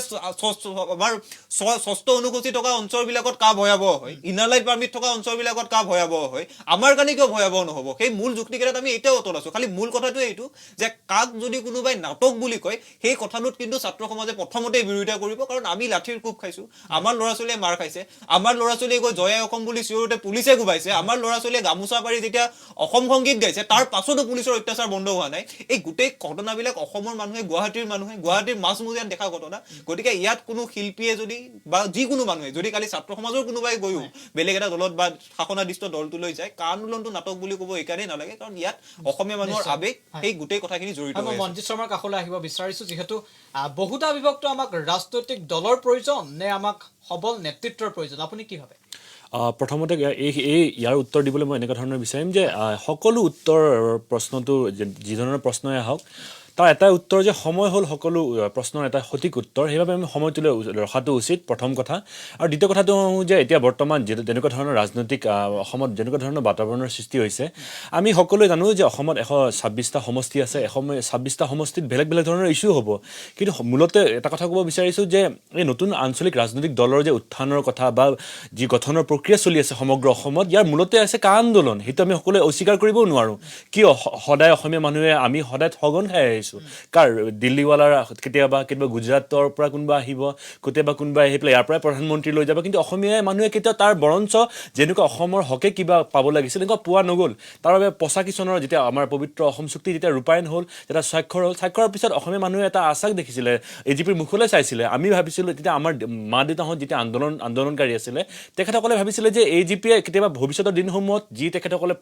আমাৰ 6ষ্ঠ অনুসূচী থকা অঞ্চলবিলাকত কা ভয়াৱহ হয় ইনাৰ লাইন পাৰ্মিট থকা অঞ্চলবিলাকত কা ভয়াৱহ হয় আমাৰ কাৰণে কিয় ভয়াৱহ নহ'ব সেই মূল যুক্তিকেইটা আমি এতিয়াও অটল আছো খালি মূল কথাটো এইটো যে কাক যদি কোনোবাই নাটক বুলি কয় সেই কথাটোত কিন্তু ছাত্ৰ সমাজে প্ৰথমতে বিৰোধিতা কৰিব কাৰণ আমি লাঠিৰ কোব খাইছো আমাৰ ল'ৰা ছোৱালীয়ে মাৰ খাইছে আমাৰ ল'ৰা ছোৱালীয়ে গৈ জয় অসম বুলি চিঞৰোতে পুলিচে কোবাইছে আমাৰ ল'ৰা ছোৱালীয়ে গামোচা পাৰি যেতিয়া অসম সংগীত গাইছে তাৰ পাছতো পুলিচৰ অত্যাচাৰ বন্ধ হোৱা নাই এই গোটেই ঘটনাবিলাক অসমৰ মানুহে গুৱাহাটীৰ মাজমজিয়াত দেখা ঘটনা গতিকে ইয়াত কোনো শিল্পীয়ে যদি বা যিকোনো মানুহে যদি কালি ছাত্ৰ সমাজৰ কোনোবাই গৈও বেলেগ এটা দলত বা শাসনাধিষ্ঠ দলটোলৈ যায় কা আন্দোলনটো নাটক বুলি ক'ব এইকাৰণেই নালাগে কাৰণ ইয়াত অসমীয়া মানুহৰ আবেগ সেই গোটেই কথাখিনি জড়িত হৈ মই আছে মঞ্জিত শৰ্মাৰ কাষলৈ আহিব বিচাৰিছো যিহেতু বহুতা বিভক্ত আমাক ৰাজনৈতিক দলৰ প্ৰয়োজন নে আমাক সবল নেতৃত্বৰ প্ৰয়োজন আপুনি কি ভাবে প্ৰথমতে ইয়াৰ উত্তৰ দিবলৈ মই এনেকুৱা ধৰণৰ বিচাৰিম যে সকলো উত্তৰ প্ৰশ্নটো যি ধৰণৰ প্ৰশ্নই আহক তাৰ এটা উত্তৰ যে সময় হ'ল সকলো প্ৰশ্নৰ এটা সঠিক উত্তৰ সেইবাবে আমি সময়টোলৈ ৰখাটো উচিত প্ৰথম কথা আৰু দ্বিতীয় কথাটো যে এতিয়া বৰ্তমান যেনেকুৱা ধৰণৰ ৰাজনৈতিক অসমত যেনেকুৱা ধৰণৰ বাতাবৰণৰ সৃষ্টি হৈছে আমি সকলোৱে জানো যে অসমত 126টা সমষ্টি আছে 126টা সমষ্টিত বেলেগ বেলেগ ধৰণৰ ইছ্যু হ'ব কিন্তু মূলতে এটা কথা ক'ব বিচাৰিছোঁ যে এই নতুন আঞ্চলিক ৰাজনৈতিক দলৰ যে উত্থানৰ কথা বা যি গঠনৰ প্ৰক্ৰিয়া চলি আছে সমগ্ৰ অসমত ইয়াৰ মূলতে আছে কা আন্দোলন সেইটো আমি সকলোৱে অস্বীকাৰ কৰিবও নোৱাৰোঁ কিয় সদায় অসমীয়া মানুহে আমি সদায় ঠগন খাই আহিছোঁ কাৰ দিল্লীৱালাৰ কেতিয়াবা গুজৰাটৰ পৰা কোনোবা আহিব কেতিয়াবা কোনোবা আহি পেলাই ইয়াৰ পৰাই প্ৰধানমন্ত্ৰী লৈ যাব কিন্তু অসমীয়া মানুহে কেতিয়াও তাৰ বৰঞ্চ যেনেকুৱা অসমৰ হকে কিবা পাব লাগিছিল এনেকুৱা পোৱা নগ'ল তাৰ বাবে 85 চনৰ যেতিয়া আমাৰ পবিত্ৰ অসম চুক্তি যেতিয়া ৰূপায়ণ হ'ল যেতিয়া স্বাক্ষৰৰ পিছত অসমীয়া মানুহে এটা আশাক দেখিছিলে এজিপিৰ মুখলৈ চাইছিলে আমি ভাবিছিলোঁ তেতিয়া আমাৰ মা দেউতাহঁত যেতিয়া আন্দোলনকাৰী আছিলে তেখেতসকলে ভাবিছিলে যে এজিপিয়ে কেতিয়াবা ভৱিষ্যতৰ দিনসমূহত যি তেখেতসকলে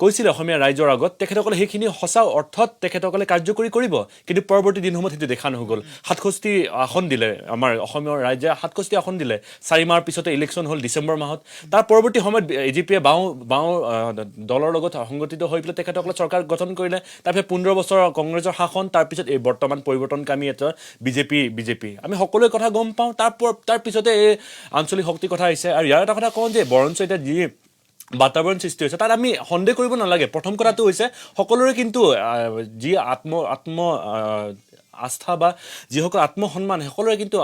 কৈছিলে অসমীয়া ৰাইজৰ আগত তেখেতসকলে সেইখিনি সঁচা অৰ্থত তেখেতসকলে কাৰ্যকৰী কৰিব কিন্তু পৰৱৰ্তী দিনসমূহত সেইটো দেখা নহ'ল 67 আসন দিলে আমাৰ অসমৰ ৰাইজে 67 আসন দিলে 4 মাহৰ পিছতে ইলেকশ্যন হ'ল ডিচেম্বৰ মাহত তাৰ পৰৱৰ্তী সময়ত এজিপিয়ে বাওঁ দলৰ লগত সংগঠিত হৈ পেলাই তেখেতসকলে চৰকাৰ গঠন কৰিলে তাৰপিছত 15 বছৰ কংগ্ৰেছৰ শাসন তাৰপিছত এই বৰ্তমান পৰিৱৰ্তনকামী এটা বিজেপি আমি সকলোৱে কথা গম পাওঁ তাৰ পিছতে এই আঞ্চলিক শক্তিৰ কথা আহিছে আৰু ইয়াৰ এটা কথা কওঁ যে বৰঞ্চ এতিয়া যি বাতাবৰণ সৃষ্টি হৈছে তাত আমি সন্দেহ কৰিব নালাগে প্ৰথম কথাটো হৈছে সকলোৰে কিন্তু যি আত্ম আস্থা বা যিসকল আত্মসন্মান সকলোৰে কিন্তু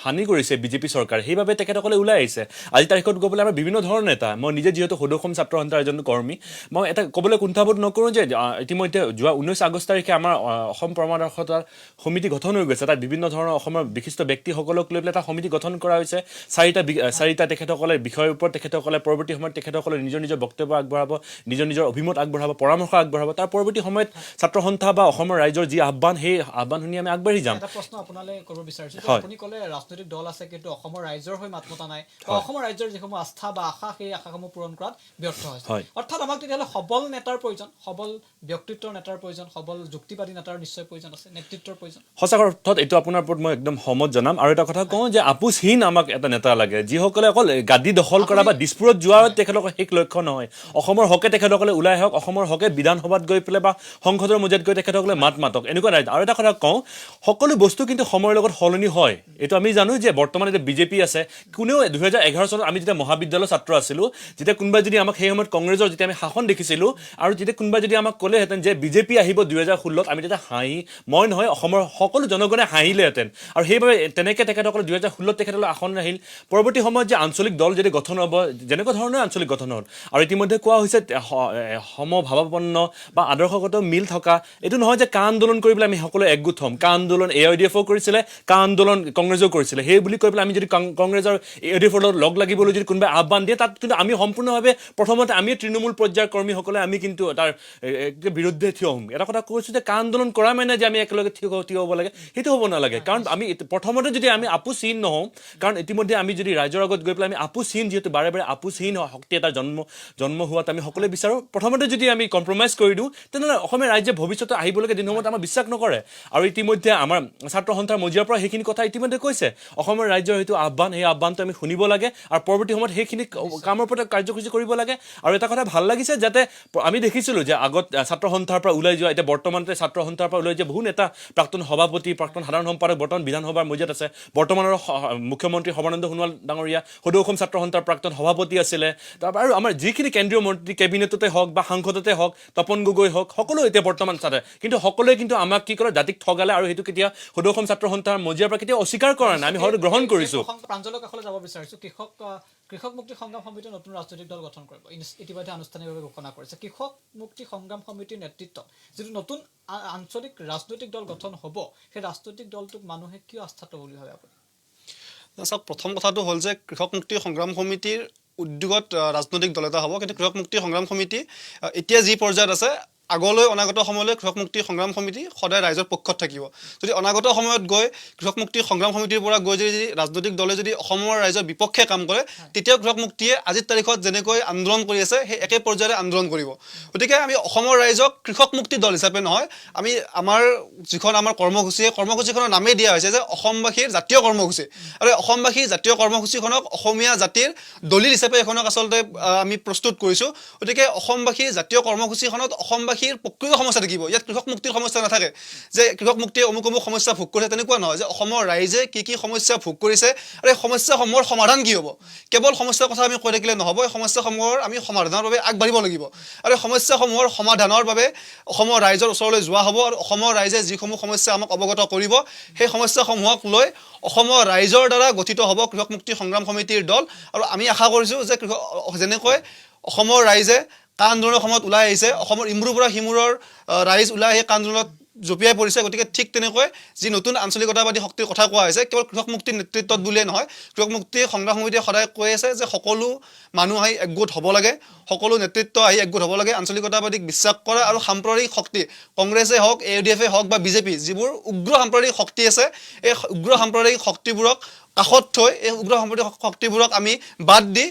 হানি কৰিছে বিজেপি চৰকাৰে সেইবাবে তেখেতসকলে ওলাই আহিছে আজি তাৰিখত গৈ পেলাই আমাৰ বিভিন্ন ধৰণৰ নেতা মই নিজে যিহেতু সদৌ অসম ছাত্ৰ সন্থাৰ এজন কৰ্মী মই এটা ক'বলৈ কুণ্ঠাবোধ নকৰোঁ যে ইতিমধ্যে যোৱা 19 আগষ্ট তাৰিখে আমাৰ অসম পৰামৰ্শদাতা সমিতি গঠন হৈ গৈছে তাত বিভিন্ন ধৰণৰ অসমৰ বিশিষ্ট ব্যক্তিসকলক লৈ পেলাই এটা সমিতি গঠন কৰা হৈছে চাৰিটা তেখেতসকলে বিষয়ৰ ওপৰত তেখেতসকলে পৰৱৰ্তী সময়ত তেখেতসকলে নিজৰ বক্তব্য আগবঢ়াব নিজৰ অভিমত আগবঢ়াব পৰামৰ্শ আগবঢ়াব তাৰ পৰৱৰ্তী সময়ত ছাত্ৰ সন্থা বা অসমৰ ৰাইজৰ যি আহ্বান সেই আহ্বান শুনি আমি আগবাঢ়ি যাম এটা প্ৰশ্ন আপোনালৈ কৰিব বিচাৰিছো আপুনি ক'লে ৰাজনৈতিক দল আছে কিন্তু অসমৰ ৰাইজৰ হৈ মাত মতা নাই বা অসমৰ ৰাইজৰ যিসমূহ আস্থা বা আশা সেই আশাসমূহ পূৰণ কৰাত ব্যৰ্থ হৈছে অৰ্থাৎ আমাক তেতিয়াহ'লে সবল নেতাৰ প্ৰয়োজন সবল ব্যক্তিত্বৰ নেতাৰ প্ৰয়োজন সবল যুক্তিবাদী নেতাৰ নিশ্চয় প্ৰয়োজন আছে নেতৃত্বৰ প্ৰয়োজন সঁচা অৰ্থত এইটো আপোনাৰ ওপৰত মই একদম সহমত জনাম আৰু এটা কথা কওঁ যে আপোচহীন আমাক এটা নেতা লাগে যিসকলে অকল গাদী দখল কৰা বা দিছপুৰত যোৱাৰ তেখেতলোকৰ শেষ লক্ষ্য নহয় অসমৰ হকে তেখেতসকলে ওলাই আহক অসমৰ হকে বিধানসভাত গৈ পেলাই বা সংসদৰ মজিয়াত গৈ তেখেতসকলে মাতক এনেকুৱা নাই আৰু এটা কথা কওঁ সকলো বস্তু কিন্তু সময়ৰ লগত সলনি হয় এইটো আমি জানো যে বৰ্তমান এতিয়া বিজেপি আছে কোনেও 2011 চনত আমি যেতিয়া মহাবিদ্যালয়ৰ ছাত্ৰ আছিলোঁ যেতিয়া কোনোবাই যদি আমাক সেই সময়ত কংগ্ৰেছৰ যেতিয়া আমি শাসন দেখিছিলোঁ আৰু যেতিয়া কোনোবাই যদি আমাক ক'লেহেঁতেন যে বিজেপি আহিব 2016ত আমি তেতিয়া মই নহয় অসমৰ সকলো জনগণে হাঁহিলেহেঁতেন আৰু সেইবাবে তেনেকৈ তেখেতসকলে 2016ত তেখেতসকলে আসন আহিল পৰৱৰ্তী সময়ত যে আঞ্চলিক দল যদি গঠন হ'ব যেনেকুৱা ধৰণৰ আঞ্চলিক গঠন হ'ল আৰু ইতিমধ্যে কোৱা হৈছে সমভাৱাপন্ন বা আদৰ্শগত মিল থকা এইটো নহয় যে কা আন্দোলন কৰিবলৈ আমি সকলোৱে একগোট হ'ম কা আন্দোলন AIDF কৰিছিলে কা আন্দোলন কংগ্ৰেছেও কৰিছিলে সেই বুলি কৈ পেলাই আমি যদি কংগ্ৰেছৰ AIDF লগত লগ লাগিবলৈ যদি কোনোবাই আহ্বান দিয়ে তাত কিন্তু আমি সম্পূৰ্ণভাৱে প্ৰথমতে আমি তৃণমূল পৰ্যায়ৰ কৰ্মীসকলে আমি কিন্তু তাৰ বিৰুদ্ধে থিয় হ'ম এটা কথা কৈছোঁ যে কা আন্দোলন কৰা মানে যে আমি একেলগে থিয় হ'ব লাগে সেইটো হ'ব নালাগে কাৰণ আমি প্ৰথমতে যদি আমি আপোচহীন নহওঁ কাৰণ ইতিমধ্যে আমি যদি ৰাইজৰ আগত গৈ পেলাই আমি আপোচহীন যিহেতু বাৰে আপোচহীন শক্তি এটা জন্ম হোৱাত আমি সকলোৱে বিচাৰোঁ প্ৰথমতে যদি আমি কম্প্ৰমাইজ কৰি দিওঁ তেনেহ'লে অসমীয়া ৰাইজে ভৱিষ্যতে আহিবলগীয়া দিনসমূহত আমাৰ বিশ্বাস নকৰে আৰু ইতিমধ্যে আমাৰ ছাত্ৰ সন্থাৰ মজিয়াৰ পৰা সেইখিনি কথা ইতিমধ্যে কৈছে অসমৰ ৰাইজৰ সেইটো আহ্বান সেই আহ্বানটো আমি শুনিব লাগে আৰু পৰৱৰ্তী সময়ত সেইখিনি কামৰ ওপৰত কাৰ্যসূচী কৰিব লাগে আৰু এটা কথা ভাল লাগিছে যাতে আমি দেখিছিলোঁ যে আগত ছাত্ৰ সন্থাৰ পৰা ওলাই যোৱা এতিয়া বৰ্তমানতে ছাত্ৰ সন্থাৰ পৰা ওলাই যোৱা বহু নেতা প্ৰাক্তন সভাপতি প্ৰাক্তন সাধাৰণ সম্পাদক বৰ্তমান বিধানসভাৰ মজিয়াত আছে বৰ্তমানৰ মুখ্যমন্ত্ৰী সৰ্বানন্দ সোণোৱাল ডাঙৰীয়া সদৌ অসম ছাত্ৰ সন্থাৰ প্ৰাক্তন সভাপতি আছিলে তাৰপৰা আৰু আমাৰ যিখিনি কেন্দ্ৰীয় মন্ত্ৰী কেবিনেটতে হওক বা সাংসদতে হওক তপন গগৈ হওক সকলো এতিয়া বৰ্তমান কিন্তু সকলোৱে কিন্তু আমাক কি কৰে জাতিক ঠগালে আৰু সেইটো কেতিয়া সদৌ অসম ছাত্ৰ সন্থাৰ মজিয়াৰ পৰা কেতিয়াও অস্বীকাৰ কৰা নাই আমি হয়তো গ্ৰহণ কৰিছোঁ। প্ৰাঞ্জলৰ কাষলৈ যাব বিচাৰিছোঁ। কৃষক মুক্তি সংগ্ৰাম সমিতিয়ে নতুন ৰাজনৈতিক দল গঠন কৰিব, ইতিমধ্যে আনুষ্ঠানিকভাৱে ঘোষণা কৰিছে। কৃষক মুক্তি সংগ্ৰাম সমিতিৰ নেতৃত্বত যিটো নতুন আঞ্চলিক ৰাজনৈতিক দল গঠন হ'ব, সেই ৰাজনৈতিক দলটোক মানুহে কিয় আস্থাত বুলি ভাবে আপুনি? চাওক, প্ৰথম কথাটো হ'ল যে কৃষক মুক্তি সংগ্ৰাম সমিতিৰ উদ্যোগত ৰাজনৈতিক দল এটা হ'ব, কিন্তু কৃষক মুক্তি সংগ্ৰাম সমিতি এতিয়া যি পৰ্যায়ত আছে, আগলৈ অনাগত সময়লৈ কৃষক মুক্তি সংগ্ৰাম সমিতি সদায় ৰাইজৰ পক্ষত থাকিব। যদি অনাগত সময়ত গৈ কৃষক মুক্তি সংগ্ৰাম সমিতিৰ পৰা গৈ যদি ৰাজনৈতিক দলে যদি অসমৰ ৰাইজৰ বিপক্ষে কাম কৰে, তেতিয়াও কৃষক মুক্তিয়ে আজিৰ তাৰিখত যেনেকৈ আন্দোলন কৰি আছে, সেই একে পৰ্যায়ৰে আন্দোলন কৰিব। গতিকে আমি অসমৰ ৰাইজক কৃষক মুক্তি দল হিচাপে নহয়, আমি আমাৰ যিখন আমাৰ কৰ্মসূচী, কৰ্মসূচীখনৰ নামেই দিয়া হৈছে যে অসমবাসীৰ জাতীয় কৰ্মসূচী। আৰু অসমবাসীৰ জাতীয় কৰ্মসূচীখনক অসমীয়া জাতিৰ দলিল হিচাপে এখনক আচলতে আমি প্ৰস্তুত কৰিছোঁ। গতিকে অসমবাসীৰ জাতীয় কৰ্মসূচীখনত অসমবাসীৰ প্ৰকৃত সমস্যা থাকিব। ইয়াত কৃষক মুক্তিৰ সমস্যা নাথাকে যে কৃষক মুক্তিয়ে অমুক সমস্যা ভোগ কৰিছে, তেনেকুৱা নহয়। যে অসমৰ ৰাইজে কি সমস্যা ভোগ কৰিছে আৰু এই সমস্যাসমূহৰ সমাধান কি হ'ব। কেৱল সমস্যাৰ কথা আমি কৈ থাকিলে নহ'ব, এই সমস্যাসমূহৰ আমি সমাধানৰ বাবে আগবাঢ়িব লাগিব। আৰু এই সমস্যাসমূহৰ সমাধানৰ বাবে অসমৰ ৰাইজৰ ওচৰলৈ যোৱা হ'ব, আৰু অসমৰ ৰাইজে যিসমূহ সমস্যা আমাক অৱগত কৰিব, সেই সমস্যাসমূহক লৈ অসমৰ ৰাইজৰ দ্বাৰা গঠিত হ'ব কৃষক মুক্তি সংগ্ৰাম সমিতিৰ দল। আৰু আমি আশা কৰিছোঁ যে যেনেকৈ অসমৰ ৰাইজে কা আন্দোলনৰ সময়ত ওলাই আহিছে, অসমৰ ইমূৰৰ পৰা সিমূৰৰ ৰাইজ ওলাই আহি কা আন্দোলনত জঁপিয়াই পৰিছে, গতিকে ঠিক তেনেকৈ যি নতুন আঞ্চলিকতাবাদী শক্তিৰ কথা কোৱা হৈছে, কেৱল কৃষক মুক্তিৰ নেতৃত্বত বুলিয়ে নহয়, কৃষক মুক্তি সংগ্ৰাম সমিতিয়ে সদায় কৈ আছে যে সকলো মানুহ আহি একগোট হ'ব লাগে, সকলো নেতৃত্ব আহি একগোট হ'ব লাগে, আঞ্চলিকতাবাদীক বিশ্বাস কৰা আৰু সাম্প্ৰদায়িক শক্তি, কংগ্ৰেছে হওক, AUDF হওক বা বিজেপি, যিবোৰ উগ্ৰ সাম্প্ৰদায়িক শক্তি আছে, এই উগ্ৰ সাম্প্ৰদায়িক শক্তিবোৰক কাষত থৈ এই উগ্ৰ সাম্প্ৰদায়িক শক্তিবোৰক আমি বাদ দি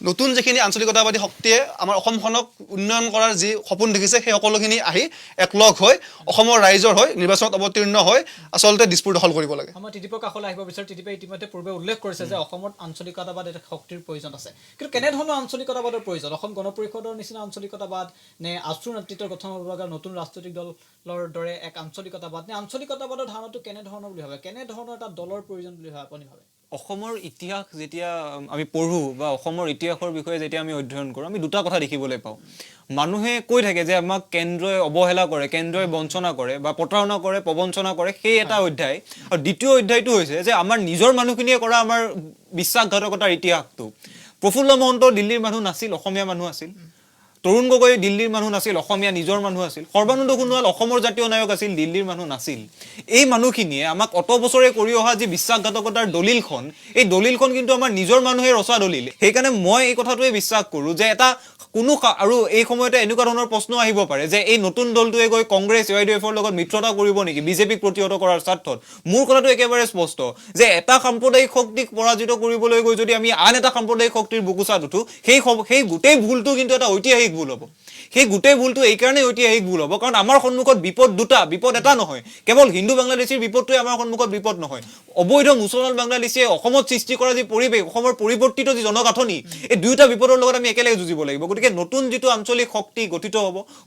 নতুন যিখিনি আঞ্চলিকতাবাদী শক্তিয়ে আমাৰ অসমখনক উন্নয়ন কৰাৰ যি সপোন দেখিছে, সেই সকলোখিনি আহি একলগ হৈ অসমৰ ৰাইজৰ হৈ নিৰ্বাচনত অৱতীৰ্ণ হৈ আচলতে দিছপুৰ দখল কৰিব লাগে। আমাৰ টিডিপিৰ কাষলৈ আহিব বিচাৰোঁ। টিডিপিয়ে ইতিমধ্যে পূৰ্বে উল্লেখ কৰিছে যে অসমত আঞ্চলিকতাবাদ এটা শক্তিৰ প্ৰয়োজন আছে, কিন্তু কেনেধৰণৰ আঞ্চলিকতাবাদৰ প্ৰয়োজন? অসম গণ পৰিষদৰ নিচিনা আঞ্চলিকতাবাদ নে আছুৰ নেতৃত্বৰ গঠন হ'ব লগা নতুন ৰাজনৈতিক দলৰ দৰে এক আঞ্চলিকতাবাদ, নে আঞ্চলিকতাবাদৰ ধাৰণাটো কেনেধৰণৰ বুলি ভাবে? কেনেধৰণৰ এটা দলৰ প্ৰয়োজন বুলি ভাবে আপুনি ভাবে? অসমৰ ইতিহাস যেতিয়া আমি পঢ়োঁ বা অসমৰ ইতিহাসৰ বিষয়ে যেতিয়া আমি অধ্যয়ন কৰোঁ, আমি দুটা কথা দেখিবলৈ পাওঁ। মানুহে কৈ থাকে যে আমাক কেন্দ্ৰই অৱহেলা কৰে, কেন্দ্ৰই বঞ্চনা কৰে বা প্ৰতাৰণা কৰে, প্ৰবঞ্চনা কৰে, সেই এটা অধ্যায়। আৰু দ্বিতীয় অধ্যায়টো হৈছে যে আমাৰ নিজৰ মানুহখিনিয়ে কৰা আমাৰ বিশ্বাসঘাতকতাৰ ইতিহাসটো। প্ৰফুল্ল মহন্ত দিল্লীৰ মানুহ নাছিল, অসমীয়া মানুহ আছিল। তৰুণ গগৈ দিল্লীৰ মানুহ নাছিল, অসমীয়া নিজৰ মানুহ আছিল। সৰ্বানন্দ সোণোৱাল অসমৰ জাতীয় নায়ক আছিল, দিল্লীৰ মানুহ নাছিল। এই মানুহখিনিয়ে আমাক অত বছৰে কৰি অহা যি বিশ্বাসঘাতকতাৰ দলিলখন, এই দলিলখন কিন্তু আমাৰ নিজৰ মানুহে ৰচা দলিল। সেইকাৰণে মই এই কথাটোৱে বিশ্বাস কৰোঁ যে আৰু এই সময়তে এনেকুৱা ধৰণৰ প্ৰশ্ন আহিব পাৰে যে এই নতুন দলটোৱে গৈ কংগ্ৰেছ AUDFৰ লগত মিত্ৰতা কৰিব নেকি বিজেপিক প্ৰতিহত কৰাৰ স্বাৰ্থত। মোৰ কথাটো একেবাৰে স্পষ্ট যে এটা সাম্প্ৰদায়িক শক্তিক পৰাজিত কৰিবলৈ গৈ যদি আমি আন এটা সাম্প্ৰদায়িক শক্তিৰ বুকুচাত উঠো, সেই গোটেই ভুলটো কিন্তু এটা ঐতিহাসিক ভুল হ'ব। সেই গোটেই ভুলটো এইকাৰণে ঐতিহাসিক ভুল হ'ব কাৰণ আমাৰ সন্মুখত বিপদ দুটা, বিপদ এটা নহয়। কেৱল হিন্দু বাংলাদেশীৰ বিপদটোৱে আমাৰ সন্মুখত বিপদ নহয়। অবৈধ মুছলমান বাংলাদেশীয়ে অসমত সৃষ্টি কৰা যি পৰিৱেশ, অসমৰ পৰিৱৰ্তিত যি জনগাঁথনি, এই দুয়োটা বিপদৰ লগত আমি একেলগে যুঁজিব লাগিব। গতিকে নতুন যিটো আঞ্চলিক শক্তি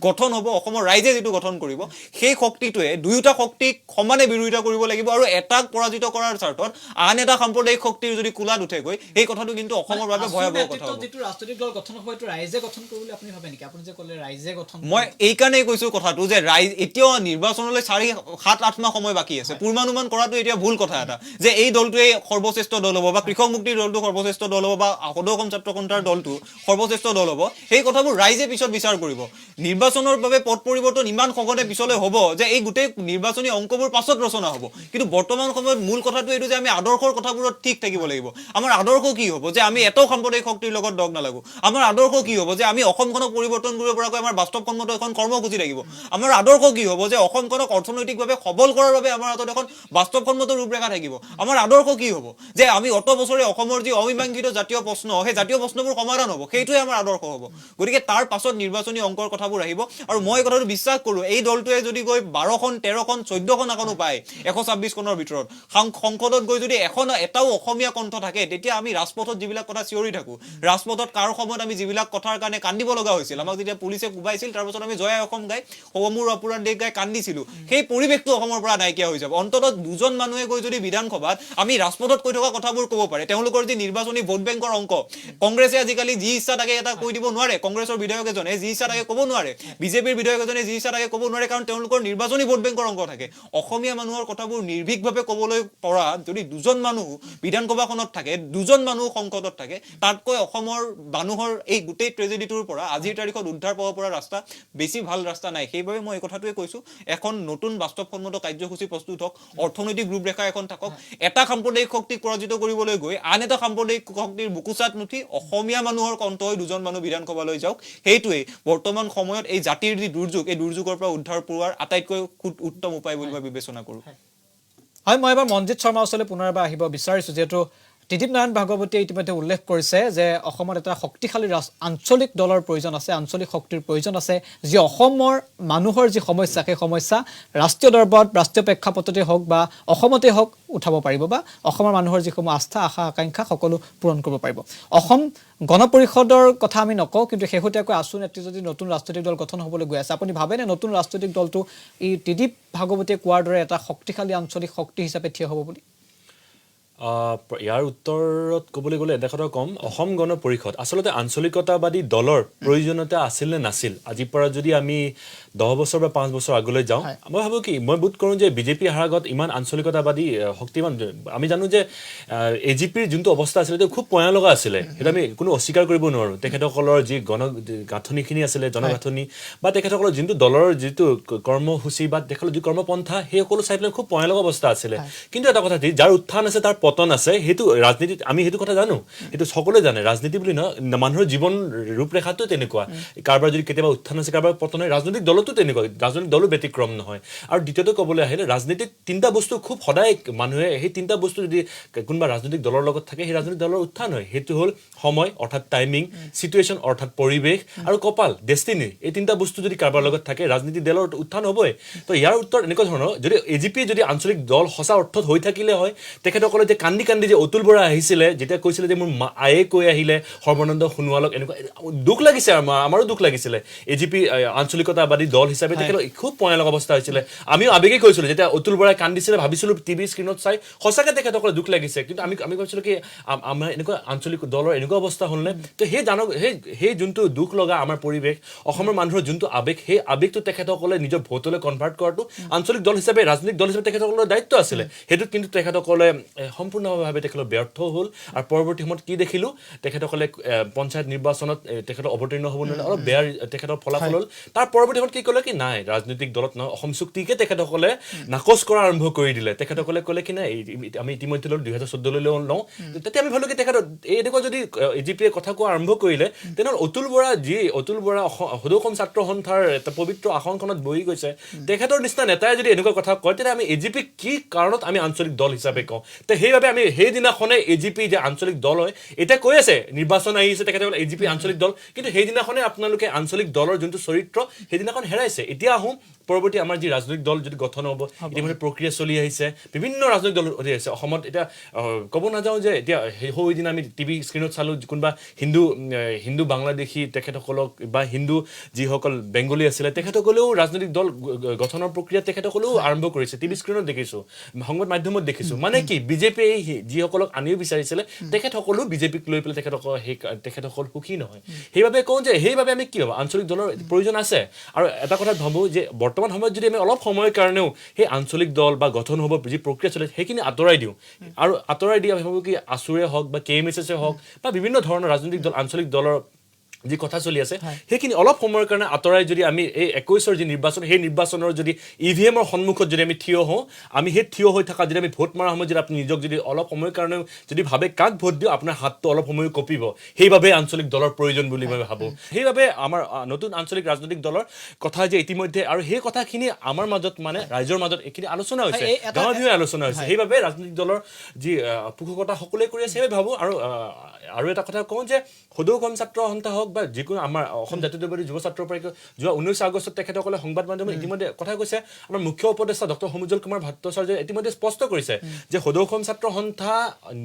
গঠন হ'ব, অসমৰ ৰাইজে যিটো গঠন কৰিব, সেই শক্তিটোৱে দুয়োটা শক্তিক সমানে বিৰোধিতা কৰিব লাগিব। আৰু এটাক পৰাজিত কৰাৰ স্বাৰ্থত আন এটা সাম্প্ৰদায়িক শক্তিৰ যদি কোলাত উঠেগৈ, সেই কথাটো কিন্তু অসমৰ বাবে ভয়াৱহ কথা হ'ব। যিটো ৰাজনৈতিক দল গঠন হ'ব, এইটো ৰাইজে গঠন কৰিব বুলি আপুনি ভাবে নেকি? আপুনি যে ক'লে ৰাইজে গঠন, মই এইকাৰণেই কৈছোঁ কথাটো যে এতিয়াও নিৰ্বাচনলৈ 7-8 মাহ সময় বাকী আছে। পূৰ্বানুমান কৰাটো এতিয়া ভুল কথা এটা যে এই দলটোৱে সৰ্বশ্ৰেষ্ঠ দল হ'ব বা কৃষক মুক্তিৰ দলটো সৰ্বশ্ৰেষ্ঠ দল হ'ব বা সদৌ অসম ছাত্ৰ সন্থাৰ দলটো সৰ্বশ্ৰেষ্ঠ দল হ'ব। সেই কথাবোৰ ৰাইজে পিছত বিচাৰ কৰিব। নিৰ্বাচনৰ বাবে পথ পৰিৱৰ্তন ইমান সঘনে পিছলৈ হ'ব যে এই গোটেই নিৰ্বাচনী অংকবোৰ পাছত ৰচনা হ'ব। কিন্তু বৰ্তমান সময়ত মূল কথাটো এইটো যে আমি আদৰ্শৰ কথাবোৰত ঠিক থাকিব লাগিব। আমাৰ আদৰ্শ কি হ'ব যে আমি এটাও সাম্প্ৰদায়িক শক্তিৰ লগত লগ নালাগো। আমাৰ আদৰ্শ কি হ'ব যে আমি অসমখনক পৰিৱৰ্তন কৰিব পৰাকৈ আমাৰ বাস্তৱসন্মত এখন কৰ্মসূচী লাগিব। আমাৰ আদৰ্শ কি হ'ব যে অসমখনক অৰ্থনৈতিকভাৱে সবল কৰাৰ বাবে আমাৰ হাতত এখন বাস্তৱসন্মত ৰূপৰেখা থাকিব। আমাৰ আদৰ্শ কি হ'ব যে আমি অত বছৰে অসমৰ যি অমীমাংসিত জাতীয় প্ৰশ্ন, সেই জাতীয় প্ৰশ্নবোৰ সমাধান হ'ব, সেইটোৱে আমাৰ আদৰ্শ হ'ব। গতিকে তাৰ পাছত নিৰ্বাচনী অংকৰ কথাবোৰ আহিব। আৰু মই কথাটো বিশ্বাস কৰোঁ এই দলটোৱে যদি গৈ 12খন 13খন 14খন আসনো পায় 126খনৰ ভিতৰত, সংসদত গৈ যদি এটাও অসমীয়া কণ্ঠ থাকে, তেতিয়া আমি ৰাজপথত যিবিলাক কথা চিঞৰি থাকোঁ, ৰাজপথত কাৰ সময়ত আমি যিবিলাক কথাৰ কাৰণে কান্দিব লগা হৈছিল, আমাক যেতিয়া পুলিচে কোবাইছিল, তাৰপাছত আমি জয় অসম গাই সমুৰ অপৰাধ দেশ গাই কান্দিছিলোঁ, সেই পৰিৱেশটো অসমৰ পৰা নাইকিয়া হৈ যাব। অন্ততঃ দুজন মানুহে গৈ যদি বিধানসভাত আমি ৰাজপথত কৈ থকা কথাবোৰ ক'ব পাৰে, তেওঁলোকৰ যি নিৰ্বাচনী ভোট বেংকৰ অংক, কংগ্ৰেছে আজিকালি যি ইচ্ছা তাকে এটা কৈ দিব নোৱাৰে। নোৱাৰে কংগ্ৰেছৰ বিধায়ক এজনে যি ইচ্ছা থাকে ক'ব নোৱাৰে বিজেপিৰ বিধায়ক এজনে যি ইচ্ছা থাকে ক'ব নোৱাৰে কাৰণ তেওঁলোকৰ নিৰ্বাচনী ভোট বেংকৰ অংক থাকে অসমীয়া মানুহৰ কথাবোৰ নিৰ্ভীকভাৱে ক'বলৈ পৰা যদি দুজন মানুহ বিধানসভাখনত থাকে দুজন মানুহ সংসদত থাকে তাতকৈ অসমৰ মানুহৰ এই গোটেই ট্ৰেজেডিটোৰ পৰা আজিৰ তাৰিখত উদ্ধাৰ পাব পৰা ৰাস্তা বেছি ভাল ৰাস্তা নাই সেইবাবে মই এই কথাটোৱে কৈছো এখন নতুন বাস্তৱসন্মত কাৰ্যসূচী প্ৰস্তুত হওক অৰ্থনৈতিক ৰূপৰেখা এখন থাকক এটা সাম্প্ৰদায়িক শক্তিক পৰাজিত কৰিবলৈ গৈ আন এটা সাম্প্ৰদায়িক শক্তিৰ বুকুচাত নুঠি অসমীয়া মানুহৰ কণ্ঠ হৈ দুজন মানুহ বিধানসভালৈ যাওক সেইটোৱেই বৰ্তমান সময়ত এই জাতিৰ যি দুৰ্যোগ এই দুৰ্যোগৰ পৰা উদ্ধাৰ পোৱাৰ আটাইতকৈ উত্তম উপায় বুলি মই বিবেচনা কৰোঁ হয় মই এবাৰ মনজিত শৰ্মা ওচৰলৈ পুনৰ এবাৰ আহিব বিচাৰিছোঁ যিহেতু ত্ৰিদীপ নাৰায়ণ ভাগৱতীয়ে ইতিমধ্যে উল্লেখ কৰিছে যে অসমত এটা শক্তিশালী আঞ্চলিক দলৰ প্ৰয়োজন আছে আঞ্চলিক শক্তিৰ প্ৰয়োজন আছে যি অসমৰ মানুহৰ যি সমস্যা সেই সমস্যা ৰাষ্ট্ৰীয় দৰবাৰত ৰাষ্ট্ৰীয় প্ৰেক্ষাপটতে হওক বা অসমতে হওক উঠাব পাৰিব বা অসমৰ মানুহৰ যিসমূহ আস্থা আশা আকাংক্ষা সকলো পূৰণ কৰিব পাৰিব অসম গণ পৰিষদৰ কথা আমি নকওঁ কিন্তু শেহতীয়াকৈ আছু নেত্ৰী যদি নতুন ৰাজনৈতিক দল গঠন হ'বলৈ গৈ আছে আপুনি ভাবেনে নতুন ৰাজনৈতিক দলটো এই ত্ৰিদীপ ভাগৱতীয়ে কোৱাৰ দৰে এটা শক্তিশালী আঞ্চলিক শক্তি হিচাপে থিয় হ'ব বুলি ইয়াৰ উত্তৰত ক'বলৈ গ'লে এটা কথা ক'ম অসম গণ পৰিষদ আচলতে আঞ্চলিকতাবাদী দলৰ প্ৰয়োজনীয়তা আছিল নে নাছিল আজিৰ পৰা যদি আমি 10 বছৰ বা 5 বছৰ আগলৈ যাওঁ মই ভাবোঁ কি মই বোধ কৰোঁ যে বিজেপি অহাৰ আগত ইমান আঞ্চলিকতাবাদী শক্তিমান আমি জানো যে এজিপিৰ যোনটো অৱস্থা আছিলে সেইটো খুব পয়া লগা আছিলে সেইটো আমি কোনো অস্বীকাৰ কৰিব নোৱাৰোঁ তেখেতসকলৰ যি গাঁথনিখিনি আছিলে জনগাঁথনি বা তেখেতসকলৰ যোনটো দলৰ যিটো কৰ্মসূচী বা তেখেতৰ যি কৰ্মপন্থা সেই সকলো চাই পেলাই খুব পয়া লগা অৱস্থা আছিলে কিন্তু এটা কথা যাৰ উত্থান আছে তাৰ পতন আছে সেইটো ৰাজনীতিত আমি সেইটো কথা জানো সেইটো সকলোৱে জানে ৰাজনীতি বুলি নহয় মানুহৰ জীৱন ৰূপৰেখাটো তেনেকুৱা কাৰোবাৰ যদি কেতিয়াবা উত্থান আছে কাৰোবাৰ পতন হয় ৰাজনৈতিক দলতো তেনেকুৱা ৰাজনৈতিক দলো ব্যতিক্ৰম নহয় আৰু দ্বিতীয়তে ক'বলৈ আহিলে ৰাজনীতিত তিনিটা বস্তু খুব সদায় মানুহে সেই তিনিটা বস্তু যদি কোনোবা ৰাজনৈতিক দলৰ লগত থাকে সেই ৰাজনৈতিক দলৰ উত্থান হয় সেইটো হ'ল সময় অৰ্থাৎ টাইমিং চিটুৱেশ্যন অৰ্থাৎ পৰিৱেশ আৰু কপাল ডেষ্টিনি এই তিনিটা বস্তু যদি কাৰোবাৰ লগত থাকে ৰাজনীতিক দলৰ উত্থান হ'বই তো ইয়াৰ উত্তৰ এনেকুৱা ধৰণৰ যদি এজিপি যদি আঞ্চলিক দল সঁচা অৰ্থত হৈ থাকিলে হয় তেখেতসকলে যে কান্দি কান্দি যে অতুল বৰা আহিছিলে যেতিয়া কৈছিলে যে মোৰ আয়ে কৈ আহিলে সৰ্বানন্দ সোণোৱালক এনেকুৱা দুখ লাগিছে আমাৰো দুখ লাগিছিলে এজিপি আঞ্চলিকতাবাদী দল হিচাপে তেখেতৰ খুব পয়া লগা অৱস্থা হৈছিলে আমিও আবেগে কৈছিলোঁ যেতিয়া অতুল বৰাই কান্দিছিলে ভাবিছিলোঁ টিভি স্ক্ৰীণত চাই সঁচাকৈ তেখেতসকলে দুখ লাগিছে কিন্তু আমি ভাবিছিলোঁ কি আমাৰ এনেকুৱা আঞ্চলিক দলৰ এনেকুৱা অৱস্থা হ'লনে তো সেই যোনটো দুখ লগা আমাৰ পৰিৱেশ অসমৰ মানুহৰ যোনটো আৱেগ সেই আৱেগটো তেখেতসকলে নিজৰ ভোটলৈ কনভাৰ্ট কৰাটো আঞ্চলিক দল হিচাপে ৰাজনৈতিক দল হিচাপে তেখেতসকলৰ দায়িত্ব আছিলে সেইটোত কিন্তু তেখেতসকলে সম্পূৰ্ণভাৱে তেখেতৰ ব্যৰ্থ হ'ল আৰু পৰৱৰ্তী সময়ত কি দেখিলোঁ তেখেতসকলে পঞ্চায়ত নিৰ্বাচনত তেখেতৰ অৱতীৰ্ণ হ'ব নোৱাৰিলে অলপ বেয়া তেখেতৰ ফলাফল হ'ল তাৰ পৰৱৰ্তী সময়ত কি ক'লে কি নাই ৰাজনৈতিক দলত নহয় অসম চুক্তিকে তেখেতসকলে নাকচ কৰা আৰম্ভ কৰি দিলে তেখেতসকলে ক'লে কি নাই আমি ইতিমধ্যে 2014 লওঁ তেতিয়া আমি ভাবিলোঁ কি তেখেতৰ এনেকুৱা যদি এজিপিয়ে কথা কোৱা আৰম্ভ কৰিলে তেনেহ'লে অতুল বৰা সদৌ অসম ছাত্ৰ সন্থাৰ এটা পবিত্ৰ আসনখনত বহি গৈছে তেখেতৰ নিচিনা নেতাই যদি এনেকুৱা কথা কয় তেতিয়া আমি এজিপিক কি কাৰণত আমি আঞ্চলিক দল হিচাপে কওঁ তো সেইবাবে আমি সেইদিনাখনে এজিপি যে আঞ্চলিক দল হয় এতিয়া কৈ আছে নিৰ্বাচন আহিছে তেখেতসকলে এজিপি আঞ্চলিক দল কিন্তু সেইদিনাখনে আপোনালোকে আঞ্চলিক দলৰ যোনটো চৰিত্ৰ সেইদিনাখন হেৰাইছে এতিয়া আহোঁ পৰৱৰ্তী আমাৰ যি ৰাজনৈতিক দল যদি গঠন হ'ব ইতিমধ্যে প্ৰক্ৰিয়া চলি আহিছে বিভিন্ন ৰাজনৈতিক দল হৈ আছে অসমত এতিয়া ক'ব নাযাওঁ যে এতিয়া সেইদিনা আমি টিভি স্ক্ৰীণত চালোঁ কোনোবা হিন্দু বাংলাদেশী তেখেতসকলক বা হিন্দু যিসকল বেংগলী আছিলে তেখেতসকলেও ৰাজনৈতিক দল গঠনৰ প্ৰক্ৰিয়া তেখেতসকলেও আৰম্ভ কৰিছে টিভি স্ক্ৰীণত দেখিছোঁ সংবাদ মাধ্যমত দেখিছোঁ মানে কি বিজেপিয়ে যিসকলক আনিব বিচাৰিছিলে তেখেতসকলেও বিজেপিক লৈ পেলাই তেখেতসকল সুখী নহয় সেইবাবে কওঁ যে সেইবাবে আমি কি হ'ব আঞ্চলিক দলৰ প্ৰয়োজন আছে আৰু এটা কথা ভাবোঁ যে বৰ্তমান সময়ত যদি আমি অলপ সময়ৰ কাৰণেও সেই আঞ্চলিক দল বা গঠন হ'ব যি প্ৰক্ৰিয়া চলে সেইখিনি আঁতৰাই দিওঁ আৰু আঁতৰাই দি আমি ভাবোঁ কি আছুৰে হওক বা KMSSে হওক বা বিভিন্ন ধৰণৰ ৰাজনৈতিক দল আঞ্চলিক দলৰ যি কথা চলি আছে সেইখিনি অলপ সময়ৰ কাৰণে আঁতৰাই যদি আমি এই 21ৰ যি নিৰ্বাচন সেই নিৰ্বাচনৰ যদি EVMৰ সন্মুখত যদি আমি থিয় হওঁ আমি সেই থিয় হৈ থকা যদি আমি ভোট মৰাৰ সময়ত যদি আপুনি নিজক যদি অলপ সময়ৰ কাৰণে যদি ভাবে কাক ভোট দিওঁ আপোনাৰ হাতটো অলপ সময় কঁপিব সেইবাবে আঞ্চলিক দলৰ প্ৰয়োজন বুলি মই ভাবোঁ সেইবাবে আমাৰ নতুন আঞ্চলিক ৰাজনৈতিক দলৰ কথা যে ইতিমধ্যে আৰু সেই কথাখিনি আমাৰ মাজত মানে ৰাইজৰ মাজত এইখিনি আলোচনা হৈছে গাঁৱে আলোচনা হৈছে সেইবাবে ৰাজনৈতিক দলৰ যি পোষকতা সকলোৱে কৰি আছে সেইবাবে ভাবোঁ আৰু এটা কথা কওঁ যে সদৌ অসম ছাত্ৰ সন্থা হওক বা যিকোনো আমাৰ অসম জাতীয়তাবাদী যুৱ ছাত্ৰ পৰিষদ যোৱা 19 আগষ্টত তেখেতসকলে সংবাদ মাধ্যমত ইতিমধ্যে কথা কৈছে আমাৰ মুখ্য উপদেষ্টা ডক্টৰ সমুজ্জ্বল কুমাৰ ভট্টাচাৰ্যই ইতিমধ্যে স্পষ্ট কৰিছে যে সদৌ অসম ছাত্ৰ সন্থা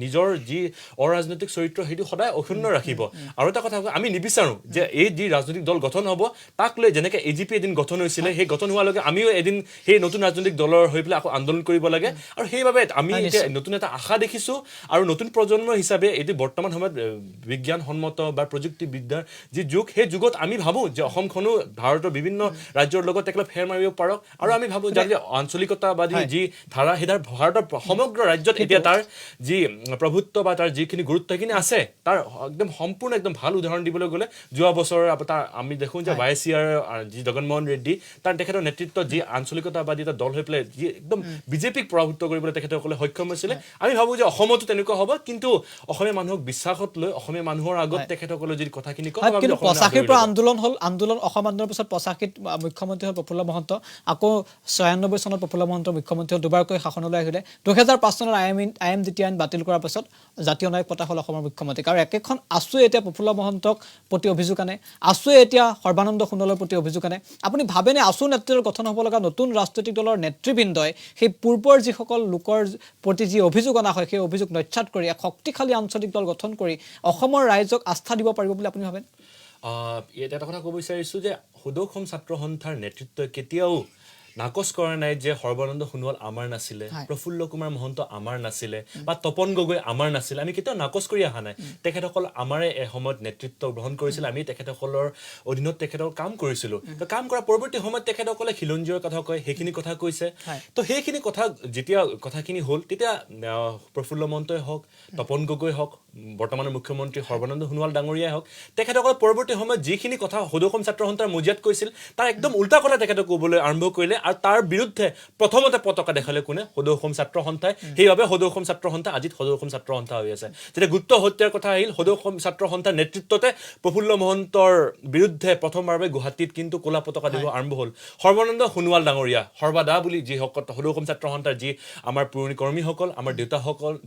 নিজৰ যি অৰাজনৈতিক চৰিত্ৰ সেইটো সদায় অক্ষুণ্ণ ৰাখিব আৰু এটা কথা আমি নিবিচাৰোঁ যে এই যি ৰাজনৈতিক দল গঠন হ'ব তাক লৈ যেনেকৈ এজিপি এদিন গঠন হৈছিলে সেই গঠন হোৱাৰ লগে আমিও এদিন সেই নতুন ৰাজনৈতিক দলৰ হৈ পেলাই আকৌ আন্দোলন কৰিব লাগে আৰু সেইবাবে আমি এতিয়া নতুন এটা আশা দেখিছোঁ আৰু নতুন প্ৰজন্ম হিচাপে এইটো বৰ্তমান সময়ত বিজ্ঞানসন্মত বা প্ৰযুক্তিবিদ্যাৰ যি যুগ সেই যুগত আমি ভাবোঁ যে অসমখনো ভাৰতৰ বিভিন্ন ৰাজ্যৰ লগত একেলগে ফেৰ মাৰিব পাৰক আৰু আমি ভাবোঁ যাৰ যে আঞ্চলিকতাবাদী যি ধাৰা সেই ধাৰা ভাৰতৰ সমগ্ৰ ৰাজ্যত এতিয়া তাৰ যি প্ৰভুত্ব বা তাৰ যিখিনি গুৰুত্ব সেইখিনি আছে তাৰ একদম সম্পূৰ্ণ একদম ভাল উদাহৰণ দিবলৈ গ'লে যোৱা বছৰ তাৰ আমি দেখোঁ যে YCR যি জগনমোহন ৰেড্ডী তাৰ তেখেতৰ নেতৃত্বত যি আঞ্চলিকতাবাদী এটা দল হৈ পেলাই যি একদম বিজেপিক পৰাভূত কৰিবলৈ তেখেতসকলে সক্ষম হৈছিলে আমি ভাবোঁ যে অসমতো তেনেকুৱা হ'ব কিন্তু অসমীয়া মানুহক বিশ্বাসত লৈ অসমীয়া মানুহৰ আগত তেখেতসকলে যদি কথাখিনি কয় কিন্তু 85ৰ পৰা আন্দোলন হ'ল অসম আন্দোলনৰ পিছত 85ত মুখ্যমন্ত্ৰী হ'ল প্ৰফুল্ল মহন্ত আকৌ 96 চনত প্ৰফুল্ল মহন্ত মুখ্যমন্ত্ৰী হ'ল দুবাৰকৈ শাসনলৈ আহিলে 2005 চনত IMDT আইন বাতিল কৰাৰ পিছত জাতীয় নায়ক পতা হ'ল অসমৰ মুখ্যমন্ত্ৰী আৰু একেখন আছুৱে এতিয়া প্ৰফুল্ল মহন্তক প্ৰতি অভিযোগ আনে আছুৱে এতিয়া সৰ্বানন্দ সোণোৱালৰ প্ৰতি অভিযোগ আনে আপুনি ভাবেনে আছু নেতৃত্বৰ গঠন হ'ব লগা নতুন ৰাজনৈতিক দলৰ নেতৃবৃন্দই সেই পূৰ্বৰ যিসকল লোকৰ প্ৰতি যি অভিযোগ অনা হয় সেই অভিযোগ নস্যাৎ কৰি এক শক্তিশালী আঞ্চলিক দল গঠন কৰি অসমৰ ৰাইজক আস্থা দিব পাৰিব বুলি আপুনি ভাবেনে এটা কথা ক'ব বিচাৰিছোঁ যে সদৌ অসম ছাত্ৰ সন্থাৰ নেতৃত্বই কেতিয়াও নাকচ কৰা নাই যে সৰ্বানন্দ সোণোৱাল আমাৰ নাছিলে প্ৰফুল্ল কুমাৰ মহন্ত আমাৰ নাছিলে বা তপন গগৈ আমাৰ নাছিলে আমি কেতিয়াও নাকচ কৰি অহা নাই তেখেতসকল আমাৰে এসময়ত নেতৃত্ব গ্ৰহণ কৰিছিল আমি তেখেতসকলৰ অধীনত তেখেতক কাম কৰিছিলোঁ তো কাম কৰা পৰৱৰ্তী সময়ত তেখেতসকলে খিলঞ্জীয়ৰ কথা কয় সেইখিনি কথা কৈছে তো সেইখিনি কথা যেতিয়া কথাখিনি হ'ল তেতিয়া প্ৰফুল্ল মহন্তই হওক তপন গগৈ হওক বৰ্তমানৰ মুখ্যমন্ত্ৰী সৰ্বানন্দ সোণোৱাল ডাঙৰীয়াই হওক তেখেতসকল পৰৱৰ্তী সময়ত যিখিনি কথা সদৌ অসম ছাত্ৰ সন্থাৰ মজিয়াত কৈছিল তাৰ একদম উল্টা কথা তেখেতক ক'বলৈ আৰম্ভ কৰিলে আৰু তাৰ বিৰুদ্ধে প্ৰথমতে পতাকা দেখালে কোনে সদৌ অসম ছাত্ৰ সন্থাই সেইবাবে সদৌ অসম ছাত্ৰ সন্থা আজিত সদৌ অসম ছাত্ৰ সন্থা হৈ আছে যেতিয়া গুপ্ত হত্যাৰ কথা আহিল সদৌ অসম ছাত্ৰ সন্থাৰ নেতৃত্বতে প্ৰফুল্ল মহন্তৰ বিৰুদ্ধে প্ৰথমবাৰলৈ গুৱাহাটীত কিন্তু ক'লা পতাকা দিব আৰম্ভ হ'ল সৰ্বানন্দ সোণোৱাল ডাঙৰীয়া সৰ্বাদা বুলি যিসকল সদৌ অসম ছাত্ৰ সন্থাৰ যি আমাৰ পুৰণি কৰ্মীসকল আমাৰ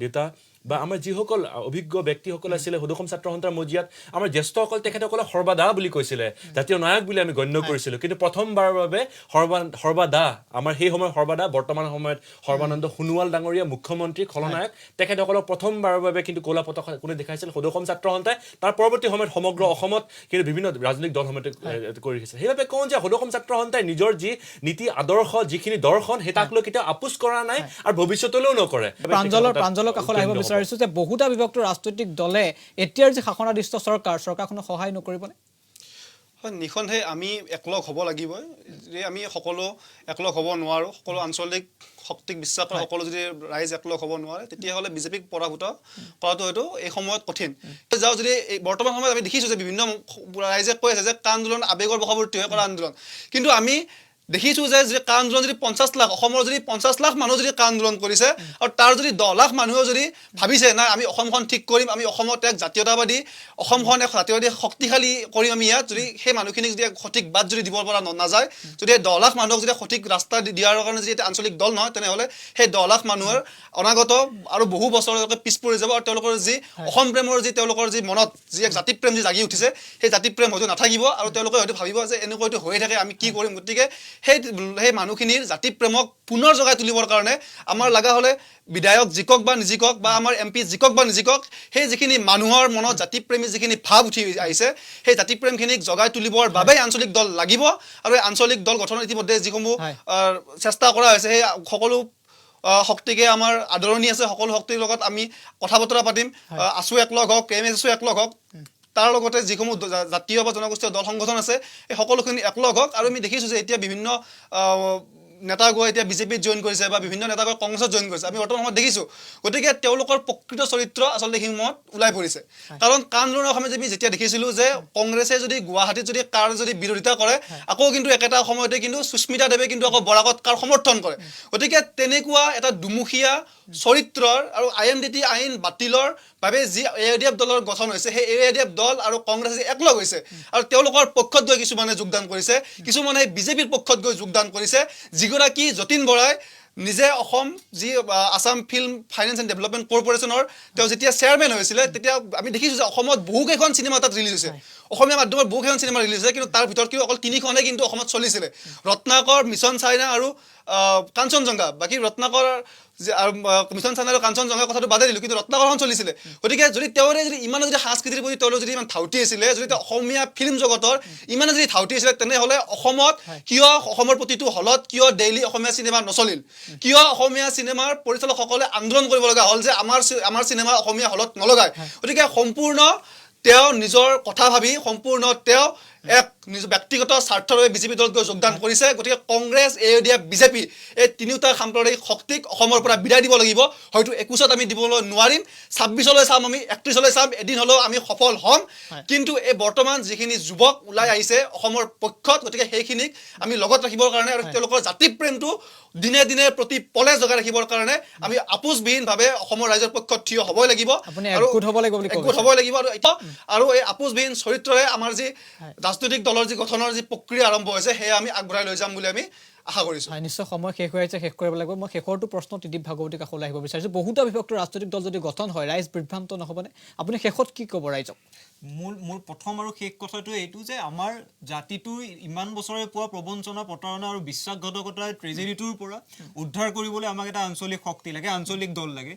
দেউতা বা আমাৰ যিসকল অভিজ্ঞ ব্যক্তিসকল আছিলে সদৌ অসম ছাত্ৰ সন্থাৰ মজিয়াত আমাৰ জ্যেষ্ঠসকল তেখেতসকলে সৰ্বাদা বুলি কৈছিলে জাতীয় নায়ক বুলি আমি গণ্য কৰিছিলোঁ কিন্তু প্ৰথমবাৰৰ বাবে সৰ্বাদা আমাৰ সেই সময়ৰ সৰ্বাদা বৰ্তমান সময়ত সৰ্বানন্দ সোণোৱাল ডাঙৰীয়া মুখ্যমন্ত্ৰী খলনায়ক তেখেতসকলক প্ৰথমবাৰৰ বাবে কিন্তু ক'লা পতাকা কোনে দেখাইছিল সদৌ অসম ছাত্ৰ সন্থাই তাৰ পৰৱৰ্তী সময়ত সমগ্ৰ অসমত কিন্তু বিভিন্ন ৰাজনৈতিক দলসমূহে কৰি ৰাখিছে সেইবাবে কওঁ যে সদৌ অসম ছাত্ৰ সন্থাই নিজৰ যি নীতি আদৰ্শ যিখিনি দৰ্শন সেই তাক লৈ কেতিয়াও আপোচ কৰা নাই আৰু ভৱিষ্যতলৈও নকৰে প্ৰাঞ্জলৰ কাষলৈ আহিব বিচাৰিছোঁ যে বহুতা বিভক্ত ৰাজনৈতিক দলে এতিয়াৰ যি শাসনাধিষ্ঠ চৰকাৰখনক সহায় নকৰিবনে হয় নিঃসন্দেহে আমি একলগ হ'ব লাগিবই যে আমি সকলো একলগ হ'ব নোৱাৰোঁ সকলো আঞ্চলিক শক্তিক বিশ্বাস কৰা সকলো যদি ৰাইজ একলগ হ'ব নোৱাৰে তেতিয়াহ'লে বিজেপিক পৰাভূত কৰাটো হয়তো এই সময়ত কঠিন যাওঁ যদি বৰ্তমান সময়ত আমি দেখিছোঁ যে বিভিন্ন ৰাইজে কৈ আছে যে কা আন্দোলন আৱেগৰ বশৱৰ্তী হৈ কৰা আন্দোলন কিন্তু আমি দেখিছোঁ যে কা আন্দোলন যদি 50 লাখ অসমৰ যদি 50 লাখ মানুহ যদি কা আন্দোলন কৰিছে আৰু তাৰ যদি 10 লাখ মানুহে যদি ভাবিছে নাই আমি অসমখন ঠিক কৰিম আমি অসমত এক জাতীয়তাবাদী অসমখন এক জাতীয়তাবাদী শক্তিশালী কৰিম আমি ইয়াত যদি সেই মানুহখিনিক যদি সঠিক বাদ যদি দিব পৰা নাযায় যদি 10 লাখ মানুহক যদি সঠিক ৰাস্তা দিয়াৰ কাৰণে যদি এটা আঞ্চলিক দল নহয় তেনেহ'লে সেই 10 লাখ মানুহৰ অনাগত আৰু বহু বছৰলৈকে পিছ পৰি যাব আৰু তেওঁলোকৰ যি অসম প্ৰেমৰ যি তেওঁলোকৰ যি মনত যি এক জাতি প্ৰেম যি জাগি উঠিছে সেই জাতি প্ৰেম হয়তো নাথাকিব আৰু তেওঁলোকে হয়তো ভাবিব যে এনেকুৱা হয়তো হৈয়ে থাকে আমি কি কৰিম গতিকে সেই মানুহখিনিৰ জাতি প্ৰেমক পুনৰ জগাই তুলিবৰ কাৰণে আমাৰ লগা হ'লে বিধায়ক জিকক বা নিজিকক বা আমাৰ MP জিকক বা নিজিকক সেই যিখিনি মানুহৰ মনত জাতি প্ৰেমী যিখিনি ভাৱ উঠি আহিছে সেই জাতি প্ৰেমখিনিক জগাই তুলিবৰ বাবে আঞ্চলিক দল লাগিব আৰু এই আঞ্চলিক দল গঠনৰ ইতিমধ্যে যিসমূহ চেষ্টা কৰা হৈছে সেই সকলো শক্তিকে আমাৰ আদৰণি আছে সকলো শক্তিৰ লগত আমি কথা বতৰা পাতিম আছু একলগ হওক KMSO একলগ হওক তাৰ লগতে যিসমূহ জাতীয় বা জনগোষ্ঠীয় দল সংগঠন আছে এই সকলোখিনি একলগ হওক আৰু আমি দেখিছোঁ যে এতিয়া বিভিন্ন নেতাগৈ এতিয়া বিজেপিত জইন কৰিছে বা বিভিন্ন নেতাগৈ কংগ্ৰেছত জইন কৰিছে আমি বৰ্তমান সময়ত দেখিছোঁ গতিকে তেওঁলোকৰ প্ৰকৃত চৰিত্ৰ আচলতে সেইসময়ত ওলাই পৰিছে কাৰণ কা আন্দোলনৰ সময়ত আমি যেতিয়া দেখিছিলোঁ যে কংগ্ৰেছে যদি গুৱাহাটীত যদি কাৰ যদি বিৰোধিতা কৰে আকৌ কিন্তু একেটা সময়তে কিন্তু সুস্মিতা দেৱে কিন্তু আকৌ বৰাকত কাৰ সমৰ্থন কৰে গতিকে তেনেকুৱা এটা দুমুখীয়া চৰিত্ৰৰ আৰু IMDT আইন বাতিলৰ বাবে যি AIDF দলৰ গঠন হৈছে সেই AIDF দল আৰু কংগ্ৰেছে একলগ হৈছে আৰু তেওঁলোকৰ পক্ষত গৈ কিছুমানে যোগদান কৰিছে কিছুমানে বিজেপিৰ পক্ষত গৈ যোগদান কৰিছে যিগৰাকী যতীন বৰাই নিজে অসম যি Assam Film Finance and Development কৰ্পৰেশ্যনৰ তেওঁ যেতিয়া চেয়াৰমেন হৈছিলে তেতিয়া আমি দেখিছোঁ যে অসমত বহুকেইখন চিনেমা তাত ৰিলিজ হৈছে অসমীয়া মাধ্যমত বহুকেইখন চিনেমা ৰিলিজ হৈছে কিন্তু তাৰ ভিতৰত কিন্তু অকল 3খনে কিন্তু অসমত চলিছিলে ৰত্নাকৰ মিছন চাইনা আৰু কাঞ্চনজংঘা বাকী ৰত্নাকৰ মিছন চাইনা আৰু কাঞ্চনজংঘাৰ কথাটো বাদে দিলোঁ কিন্তু ৰত্নাকৰখন চলিছিলে গতিকে যদি তেওঁৰে যদি ইমানে যদি সাংস্কৃতিৰ প্ৰতি তেওঁলোক যদি ইমান ধাউতি আছিলে যদি অসমীয়া ফিল্ম জগতৰ ইমানে যদি ধাউতি আছিলে তেনেহ'লে অসমত কিয় অসমৰ প্ৰতিটো হলত কিয় ডেইলি অসমীয়া চিনেমা নচলিল কিয় অসমীয়া চিনেমাৰ পৰিচালকসকলে আন্দোলন কৰিব লগা হ'ল যে আমাৰ চিনেমা অসমীয়া হলত নলগায় গতিকে সম্পূৰ্ণ তেওঁ নিজৰ কথা ভাবি সম্পূৰ্ণ তেওঁ এক নিজৰ ব্যক্তিগত স্বাৰ্থৰ বাবে বিজেপি দলত গৈ যোগদান কৰিছে গতিকে কংগ্ৰেছ AUDF বিজেপি এই তিনিওটা সাম্প্ৰদায়িক শক্তিক অসমৰ পৰা বিদায় দিব লাগিব হয়তো 21ত আমি দিবলৈ নোৱাৰিম 26লৈ চাম আমি 31লৈ চাম এদিন হ'লেও আমি সফল হ'ম কিন্তু এই বৰ্তমান যিখিনি যুৱক ওলাই আহিছে অসমৰ পক্ষত গতিকে সেইখিনিক আমি লগত ৰাখিবৰ কাৰণে আৰু তেওঁলোকৰ জাতি প্ৰেমটো দিনে দিনে প্ৰতি পলে জগাই ৰাখিবৰ কাৰণে আমি আপোচবিহীনভাৱে অসমৰ ৰাইজৰ পক্ষত থিয় হ'বই লাগিব আপুনি একগোট হ'ব লাগিব বুলি ক'ব একগোট হ'বই লাগিব আৰু এই আপোচবিহীন চৰিত্ৰৰে আমাৰ যি ৰাজনৈতিক দলৰ যি গঠনৰ যি প্ৰক্ৰিয়া আৰম্ভ হৈছে সেয়া আমি আগবঢ়াই লৈ যাম বুলি আমি আশা কৰিছো নিশ্চয় সময় শেষ হৈ আহিছে শেষ কৰিব লাগিব মই শেষৰটো প্ৰশ্ন ত্ৰিদীপ ভাগৱতী কাষলৈ আহিব বিচাৰিছোঁ বহুতো বিভক্ত ৰাজনৈতিক দল যদি গঠন হয় ৰাইজ বিভ্ৰান্ত নহ'বনে আপুনি শেষত কি ক'ব ৰাইজক মোৰ প্ৰথম আৰু শেষ কথাটো এইটো যে আমাৰ জাতিটোৰ ইমান বছৰে পোৱা প্ৰবঞ্চনা প্ৰতাৰণা আৰু বিশ্বাসঘাতকতাৰ ট্ৰেজেডিটোৰ পৰা উদ্ধাৰ কৰিবলৈ আমাক এটা আঞ্চলিক শক্তি লাগে আঞ্চলিক দল লাগে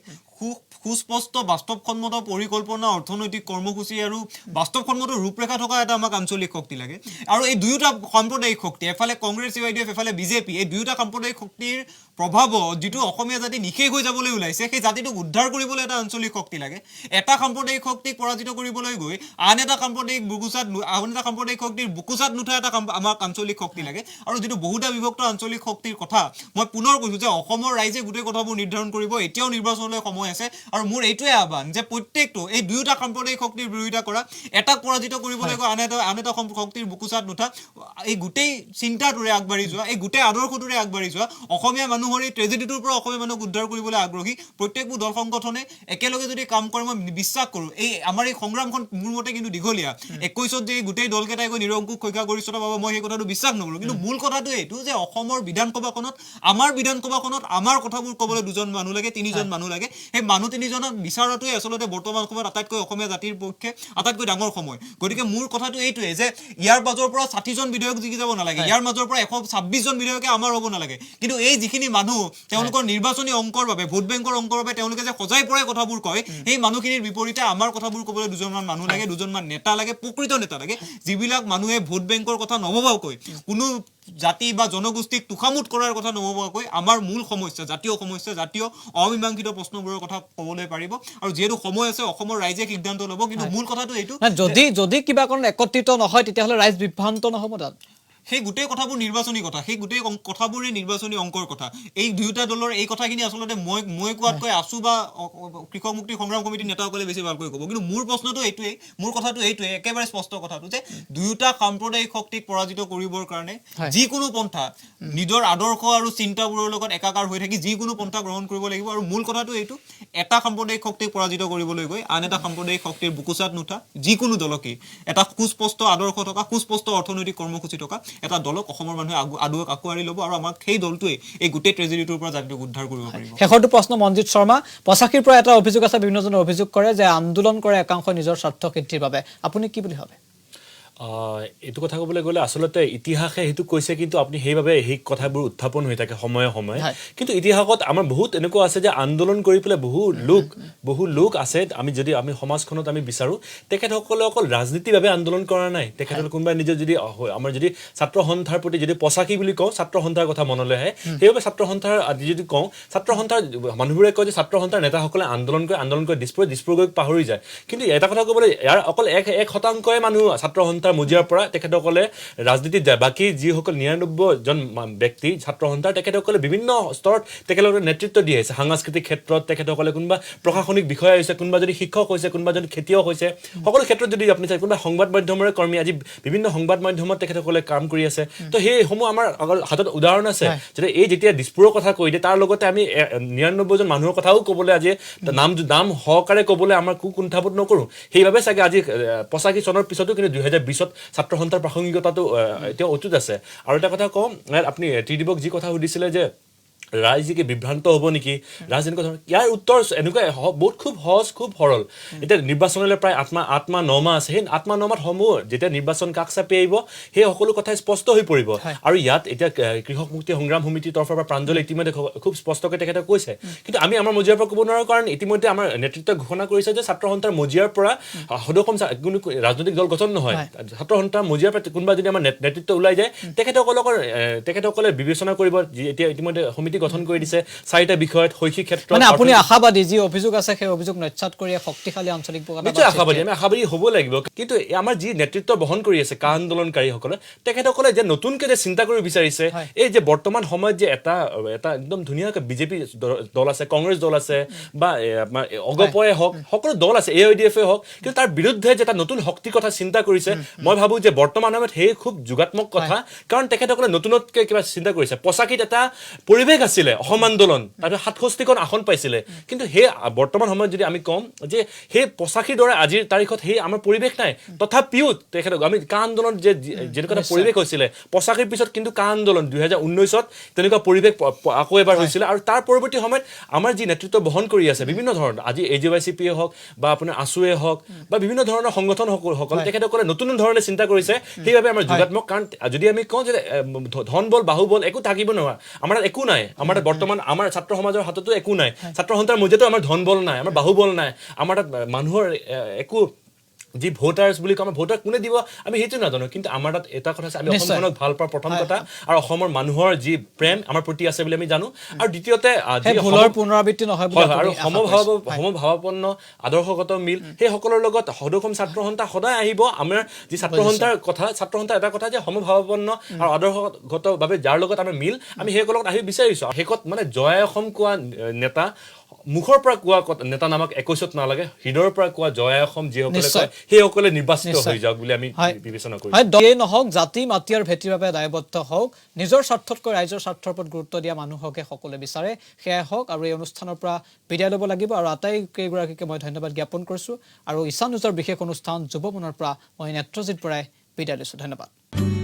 সুস্পষ্ট বাস্তৱসন্মত পৰিকল্পনা অৰ্থনৈতিক কৰ্মসূচী আৰু বাস্তৱসন্মত ৰূপৰেখা থকা এটা আমাক আঞ্চলিক শক্তি লাগে আৰু এই দুয়োটা সাম্প্ৰদায়িক শক্তি এফালে কংগ্ৰেছ AUDF এফালে বিজেপি এই দুয়োটা সাম্প্ৰদায়িক শক্তিৰ প্ৰভাৱত যিটো অসমীয়া জাতি নিশেষ হৈ যাবলৈ ওলাইছে সেই জাতিটোক উদ্ধাৰ কৰিবলৈ এটা আঞ্চলিক শক্তি লাগে এটা সাম্প্ৰদায়িক শক্তিক পৰাজিত কৰিবলৈ গৈ আন এটা সাম্প্ৰদায়িক শক্তিৰ বুকুচাত নুঠা এটা আমাক আঞ্চলিক শক্তি লাগে আৰু যিটো বহুতা বিভক্ত আঞ্চলিক শক্তিৰ কথা মই পুনৰ কৈছোঁ যে অসমৰ ৰাইজে গোটেই কথাবোৰ নিৰ্ধাৰণ কৰিব এতিয়াও নিৰ্বাচনলৈ সময় আছে আৰু মোৰ এইটোৱে আহ্বান যে প্ৰত্যেকটো এই দুয়োটা সাম্প্ৰদায়িক শক্তিৰ বিৰোধিতা কৰা এটাক পৰাজিত কৰিবলৈ গৈ আন এটা শক্তিৰ বুকুচাত নুঠা এই গোটেই চিন্তাটোৰে আগবাঢ়ি যোৱা এই গোটেই আদৰ্শটোৰে আগবাঢ়ি যোৱা অসমীয়া মানুহৰ এই ট্ৰেজেডিটোৰ পৰা অসমীয়া মানুহক উদ্ধাৰ কৰিবলৈ আগ্ৰহী প্ৰত্যেকবোৰ দল সংগঠনে একেলগে যদি কাম কৰে মই বিশ্বাস কৰোঁ এই আমাৰ এই সংগ্ৰামখন মোৰ মতে কিন্তু দীঘলীয়া 21ত যে গোটেই দলকেইটাই গৈ নিৰংকুশ সংখ্যা গৰিষ্ঠতা পাব মই সেই কথাটো বিশ্বাস নকৰোঁ কিন্তু মূল কথাটো এইটো যে অসমৰ বিধানসভাখনত আমাৰ কথাবোৰ ক'বলৈ দুজন মানুহ লাগে তিনিজন মানুহ লাগে সেই মানুহ তিনিজনক বিচাৰাটোৱে আচলতে বৰ্তমান সময়ত আটাইতকৈ অসমীয়া জাতিৰ পক্ষে আটাইতকৈ ডাঙৰ সময় গতিকে মোৰ কথাটো এইটোৱে যে ইয়াৰ মাজৰ পৰা 60জন বিধায়ক জিকি যাব নালাগে ইয়াৰ মাজৰ পৰা 126জন বিধায়কে আমাৰ হ'ব নালাগে কিন্তু এই যিখিনি মানুহ তেওঁলোকৰ নিৰ্বাচনী অংকৰ বাবে ভোট বেংকৰ অংকৰ বাবে তেওঁলোকে যে সজাই পৰাই কথাবোৰ কয় সেই মানুহখিনিৰ বিপৰীতে আমাৰ কথাবোৰ ক'বলৈ দুজনমান মানুহ লাগে দুজনমান নেতা লাগে প্ৰকৃত নেতা লাগে যিবিলাক মানুহে ভোট বেংকৰ কথা নভবাকৈ কোনো জাতি বা জনগোষ্ঠীক তুষামুত কৰাৰ কথা নভবাকৈ আমাৰ মূল সমস্যা জাতীয় অমীমাংসিত প্ৰশ্নবোৰৰ কথা ক'বলৈ পাৰিব আৰু যিহেতু সময় আছে অসমৰ ৰাইজে সিদ্ধান্ত ল'ব কিন্তু মূল কথাটো এইটো যদি কিবা কাৰণ একত্ৰিত নহয় তেতিয়াহ'লে ৰাইজ বিভ্ৰান্ত নহ'ব তাত সেই গোটেই কথাবোৰ নিৰ্বাচনী কথা সেই গোটেই কথাবোৰে নিৰ্বাচনী অংকৰ কথা এই দুয়োটা দলৰ এই কথাখিনি আচলতে মই কোৱাতকৈ আছু বা কৃষক মুক্তি সংগ্ৰাম কমিটিৰ নেতাসকলে বেছি ভালকৈ ক'ব কিন্তু মোৰ প্ৰশ্নটো এইটোৱেই মোৰ কথাটো এইটোৱে একেবাৰে স্পষ্ট কথাটো যে দুয়োটা সাম্প্ৰদায়িক শক্তিক পৰাজিত কৰিবৰ কাৰণে যিকোনো পন্থা নিজৰ আদৰ্শ আৰু চিন্তাবোৰৰ লগত একাকাৰ হৈ থাকি যিকোনো পন্থা গ্ৰহণ কৰিব লাগিব আৰু মূল কথাটো এইটো এটা সাম্প্ৰদায়িক শক্তিক পৰাজিত কৰিবলৈ গৈ আন এটা সাম্প্ৰদায়িক শক্তিৰ বুকুচাত নুঠা যিকোনো দলকেই এটা সুস্পষ্ট আদৰ্শ থকা সুস্পষ্ট অৰ্থনৈতিক কৰ্মসূচী থকা এটা দলক অসমৰ মানুহে আগুৱাই ল'ব আৰু আমাক সেই দলটোৱে এই গোটেই ট্ৰেজেডিটোৰ পৰা জাতিটোক উদ্ধাৰ কৰিব পাৰিব শেষৰটো প্ৰশ্ন মনজিত শৰ্মা 85ৰ পৰা এটা অভিযোগ আছে বিভিন্নজনে অভিযোগ কৰে যে আন্দোলন কৰে একাংশ নিজৰ স্বাৰ্থ সিদ্ধিৰ বাবে আপুনি কি বুলি ভাবে এইটো কথা ক'বলৈ গ'লে আচলতে ইতিহাসে সেইটো কৈছে কিন্তু আপুনি সেইবাবে সেই কথাবোৰ উত্থাপন হৈ থাকে সময়ে সময়ে কিন্তু ইতিহাসত আমাৰ বহুত এনেকুৱা আছে যে আন্দোলন কৰি পেলাই বহু লোক আছে আমি সমাজখনত আমি বিচাৰোঁ তেখেতসকলে অকল ৰাজনীতিভাৱে আন্দোলন কৰা নাই তেখেতসকলে কোনোবাই নিজৰ যদি আমাৰ যদি ছাত্ৰ সন্থাৰ প্ৰতি যদি পচাকি বুলি কওঁ ছাত্ৰ সন্থাৰ কথা মনলৈ আহে সেইবাবে ছাত্ৰ সন্থাৰ আদি যদি কওঁ ছাত্ৰ সন্থাৰ মানুহবোৰে কয় যে ছাত্ৰ সন্থাৰ নেতাসকলে আন্দোলন কৰি দিছপুৰগৈ পাহৰি যায় কিন্তু এটা কথা ক'বলৈ ইয়াৰ অকল 1% মানুহ ছাত্ৰ সন্থাৰ মজিয়াৰ পৰা তেখেতসকলে ৰাজনীতিত যায় বাকী যিসকল 99জন ব্যক্তি ছাত্ৰ সন্থাৰ তেখেতসকলে বিভিন্ন স্তৰত তেখেতসকলে নেতৃত্ব দি আহিছে সাংস্কৃতিক ক্ষেত্ৰত তেখেতসকলে কোনোবা প্ৰশাসনিক বিষয়া হৈছে কোনোবা যদি শিক্ষক হৈছে কোনোবা যদি খেতিয়ক হৈছে সকলো ক্ষেত্ৰত যদি আপুনি চাই কোনোবা সংবাদ মাধ্যমৰে কৰ্মী আজি বিভিন্ন সংবাদ মাধ্যমত তেখেতসকলে কাম কৰি আছে তো সেইসমূহ আমাৰ হাতত উদাহৰণ আছে যে এই যেতিয়া দিছপুৰৰ কথা কৈ দিয়ে তাৰ লগতে আমি 99জন মানুহৰ কথাও ক'বলৈ আজি নাম সহকাৰে ক'বলৈ আমাৰ কুণ্ঠাবোধ নকৰোঁ সেইবাবে চাগে আজি 85 চনৰ পিছতো কিন্তু 2020 ছাত্ৰ সন্থাৰ প্ৰাসংগিকতাটো এতিয়া অটুট আছে আৰু এটা কথা কওঁ আপুনি ত্ৰিদীপক যি কথা সুধিছিলে যে ৰাইজে বিভ্ৰান্ত হ'ব নেকি ৰাজনীতি কথা ইয়াৰ উত্তৰ এনেকুৱা বহুত খুব সহজ খুব সৰল এতিয়া নিৰ্বাচনলৈ প্ৰায় 8-9 মাহ আছে সেই 8-9 মাহত সমূহ যেতিয়া নিৰ্বাচন কাষ চাপি আহিব সেই সকলো কথা স্পষ্ট হৈ পৰিব আৰু ইয়াত এতিয়া কৃষক মুক্তি সংগ্ৰাম সমিতিৰ তৰফৰ পৰা প্ৰাঞ্জলে ইতিমধ্যে খুব স্পষ্টকৈ তেখেতে কৈছে কিন্তু আমি আমাৰ মজিয়াৰ পৰা ক'ব নোৱাৰোঁ কাৰণ ইতিমধ্যে আমাৰ নেতৃত্বই ঘোষণা কৰিছে যে ছাত্ৰ সন্থাৰ মজিয়াৰ পৰা সদসম কোনো ৰাজনৈতিক দল গঠন নহয় ছাত্ৰ সন্থাৰ মজিয়াৰ পৰা কোনোবা যদি আমাৰ নেতৃত্ব ওলাই যায় তেখেতসকলে বিবেচনা কৰিব এতিয়া ইতিমধ্যে সমিতি গঠন কৰি দিছে 4টা বিষয়ত শৈক্ষিক ক্ষেত্ৰত মানে আপুনি আশাবাদী যি অভিযোগ আছে সেই অভিযোগ নস্যাৎ কৰি শক্তিশালী আঞ্চলিক পতাকা নিশ্চয় আশাবাদী আমি আশাবাদী হ'ব লাগিব কিন্তু আমাৰ যি নেতৃত্ব বহন কৰি আছে কা আন্দোলনকাৰীসকলে তেখেতসকলে যে নতুনকৈ যে চিন্তা কৰিব বিচাৰিছে এই যে বৰ্তমান সময়ত যে এটা একদম ধুনীয়াকৈ বিজেপি দল আছে কংগ্ৰেছ দল আছে বা অগপয়ে হওক সকলো দল আছে AIDF হওক কিন্তু তাৰ বিৰুদ্ধে যে এটা নতুন শক্তিৰ কথা চিন্তা কৰিছে মই ভাবো যে বৰ্তমান সময়ত সেই খুব যোগাত্মক কথা কাৰণ তেখেতসকলে নতুনতকৈ কিবা চিন্তা কৰিছে 85ত এটা পৰিৱেশ আছিলে অসম আন্দোলন তাৰপিছত 67খন আসন পাইছিলে কিন্তু সেই বৰ্তমান সময়ত যদি আমি কম যে সেই 85ৰ দৰে আজিৰ তাৰিখত সেই আমাৰ পৰিৱেশ নাই তথাপিও তেখেতক আমি কা আন্দোলন যে যেনেকুৱা এটা পৰিৱেশ হৈছিলে 85ৰ পিছত কিন্তু কা আন্দোলন 2019ত তেনেকুৱা পৰিৱেশ আকৌ এবাৰ হৈছিলে আৰু তাৰ পৰৱৰ্তী সময়ত আমাৰ যি নেতৃত্ব বহন কৰি আছে বিভিন্ন ধৰণৰ আজি AJYCP হওক বা আপোনাৰ ASUৱে হওক বা বিভিন্ন ধৰণৰ সংগঠন সকল তেখেতসকলে নতুন ধৰণে চিন্তা কৰিছে সেইবাবে আমাৰ যোগাত্মক কাৰণ যদি আমি কওঁ যে ধন বল বাহুবল একো থাকিব নোৱাৰে আমাৰ একো নাই আমাৰ বৰ্তমান আমাৰ ছাত্ৰ সমাজৰ হাততো একো নাই ছাত্ৰ সন্থাৰ মধ্যেতো আমাৰ ধন বল নাই আমাৰ বাহুবল নাই আমাৰ তাত মানুহৰ একো যি ভোটাৰ্স বুলি কয় ভোটাৰ কোনে দিব আমি সেইটো নাজানো কিন্তু আমাৰ তাত এটা কথা আছে আমি অসমখনক ভাল পাওঁ প্ৰথম কথা আৰু অসমৰ মানুহৰ যি প্ৰেম আমাৰ প্ৰতি আছে বুলি আমি জানো আৰু দ্বিতীয়তে ভুলৰ পুনৰাবৃত্তি নহয় বুলি আৰু সমভাৱাপন্ন আদৰ্শগত মিল সেই সকলৰ লগত সদৌসম ছাত্ৰ সন্থা সদায় আহিব আমাৰ যি ছাত্ৰ সন্থাৰ কথা ছাত্ৰ সন্থা এটা কথা যে সমভাৱাপন্ন আৰু আদৰ্শগতভাৱে যাৰ লগত আমাৰ মিল আমি সেইসকলৰ লগত আহিব বিচাৰিছো শেষত মানে জয় অসম কোৱা নেতা মুখৰ পৰা কোৱা নেতা নামক 21ত নালাগে হৃদয়ৰ পৰা কোৱা জয় অসম যিসকলে কয় সেইসকলে নিৰ্বাচিত হৈ যাওক বুলি আমি বিবেচনা কৰিছো হয় দয়ে নহওক জাতি মাটি আৰু ভেটিৰ বাবে দায়বদ্ধ হওক নিজৰ স্বাৰ্থতকৈ ৰাইজৰ স্বাৰ্থৰ ওপৰত গুৰুত্ব দিয়া মানুহকে সকলোৱে বিচাৰে সেয়াই হওক আৰু এই অনুষ্ঠানৰ পৰা বিদায় ল'ব লাগিব আৰু আটাইকেইগৰাকীকে মই ধন্যবাদ জ্ঞাপন কৰিছো আৰু ঈশান নিউজৰ বিশেষ অনুষ্ঠান যুৱ মনৰ পৰা মই নেত্ৰজিৎ বৰাই বিদায় লৈছো ধন্যবাদ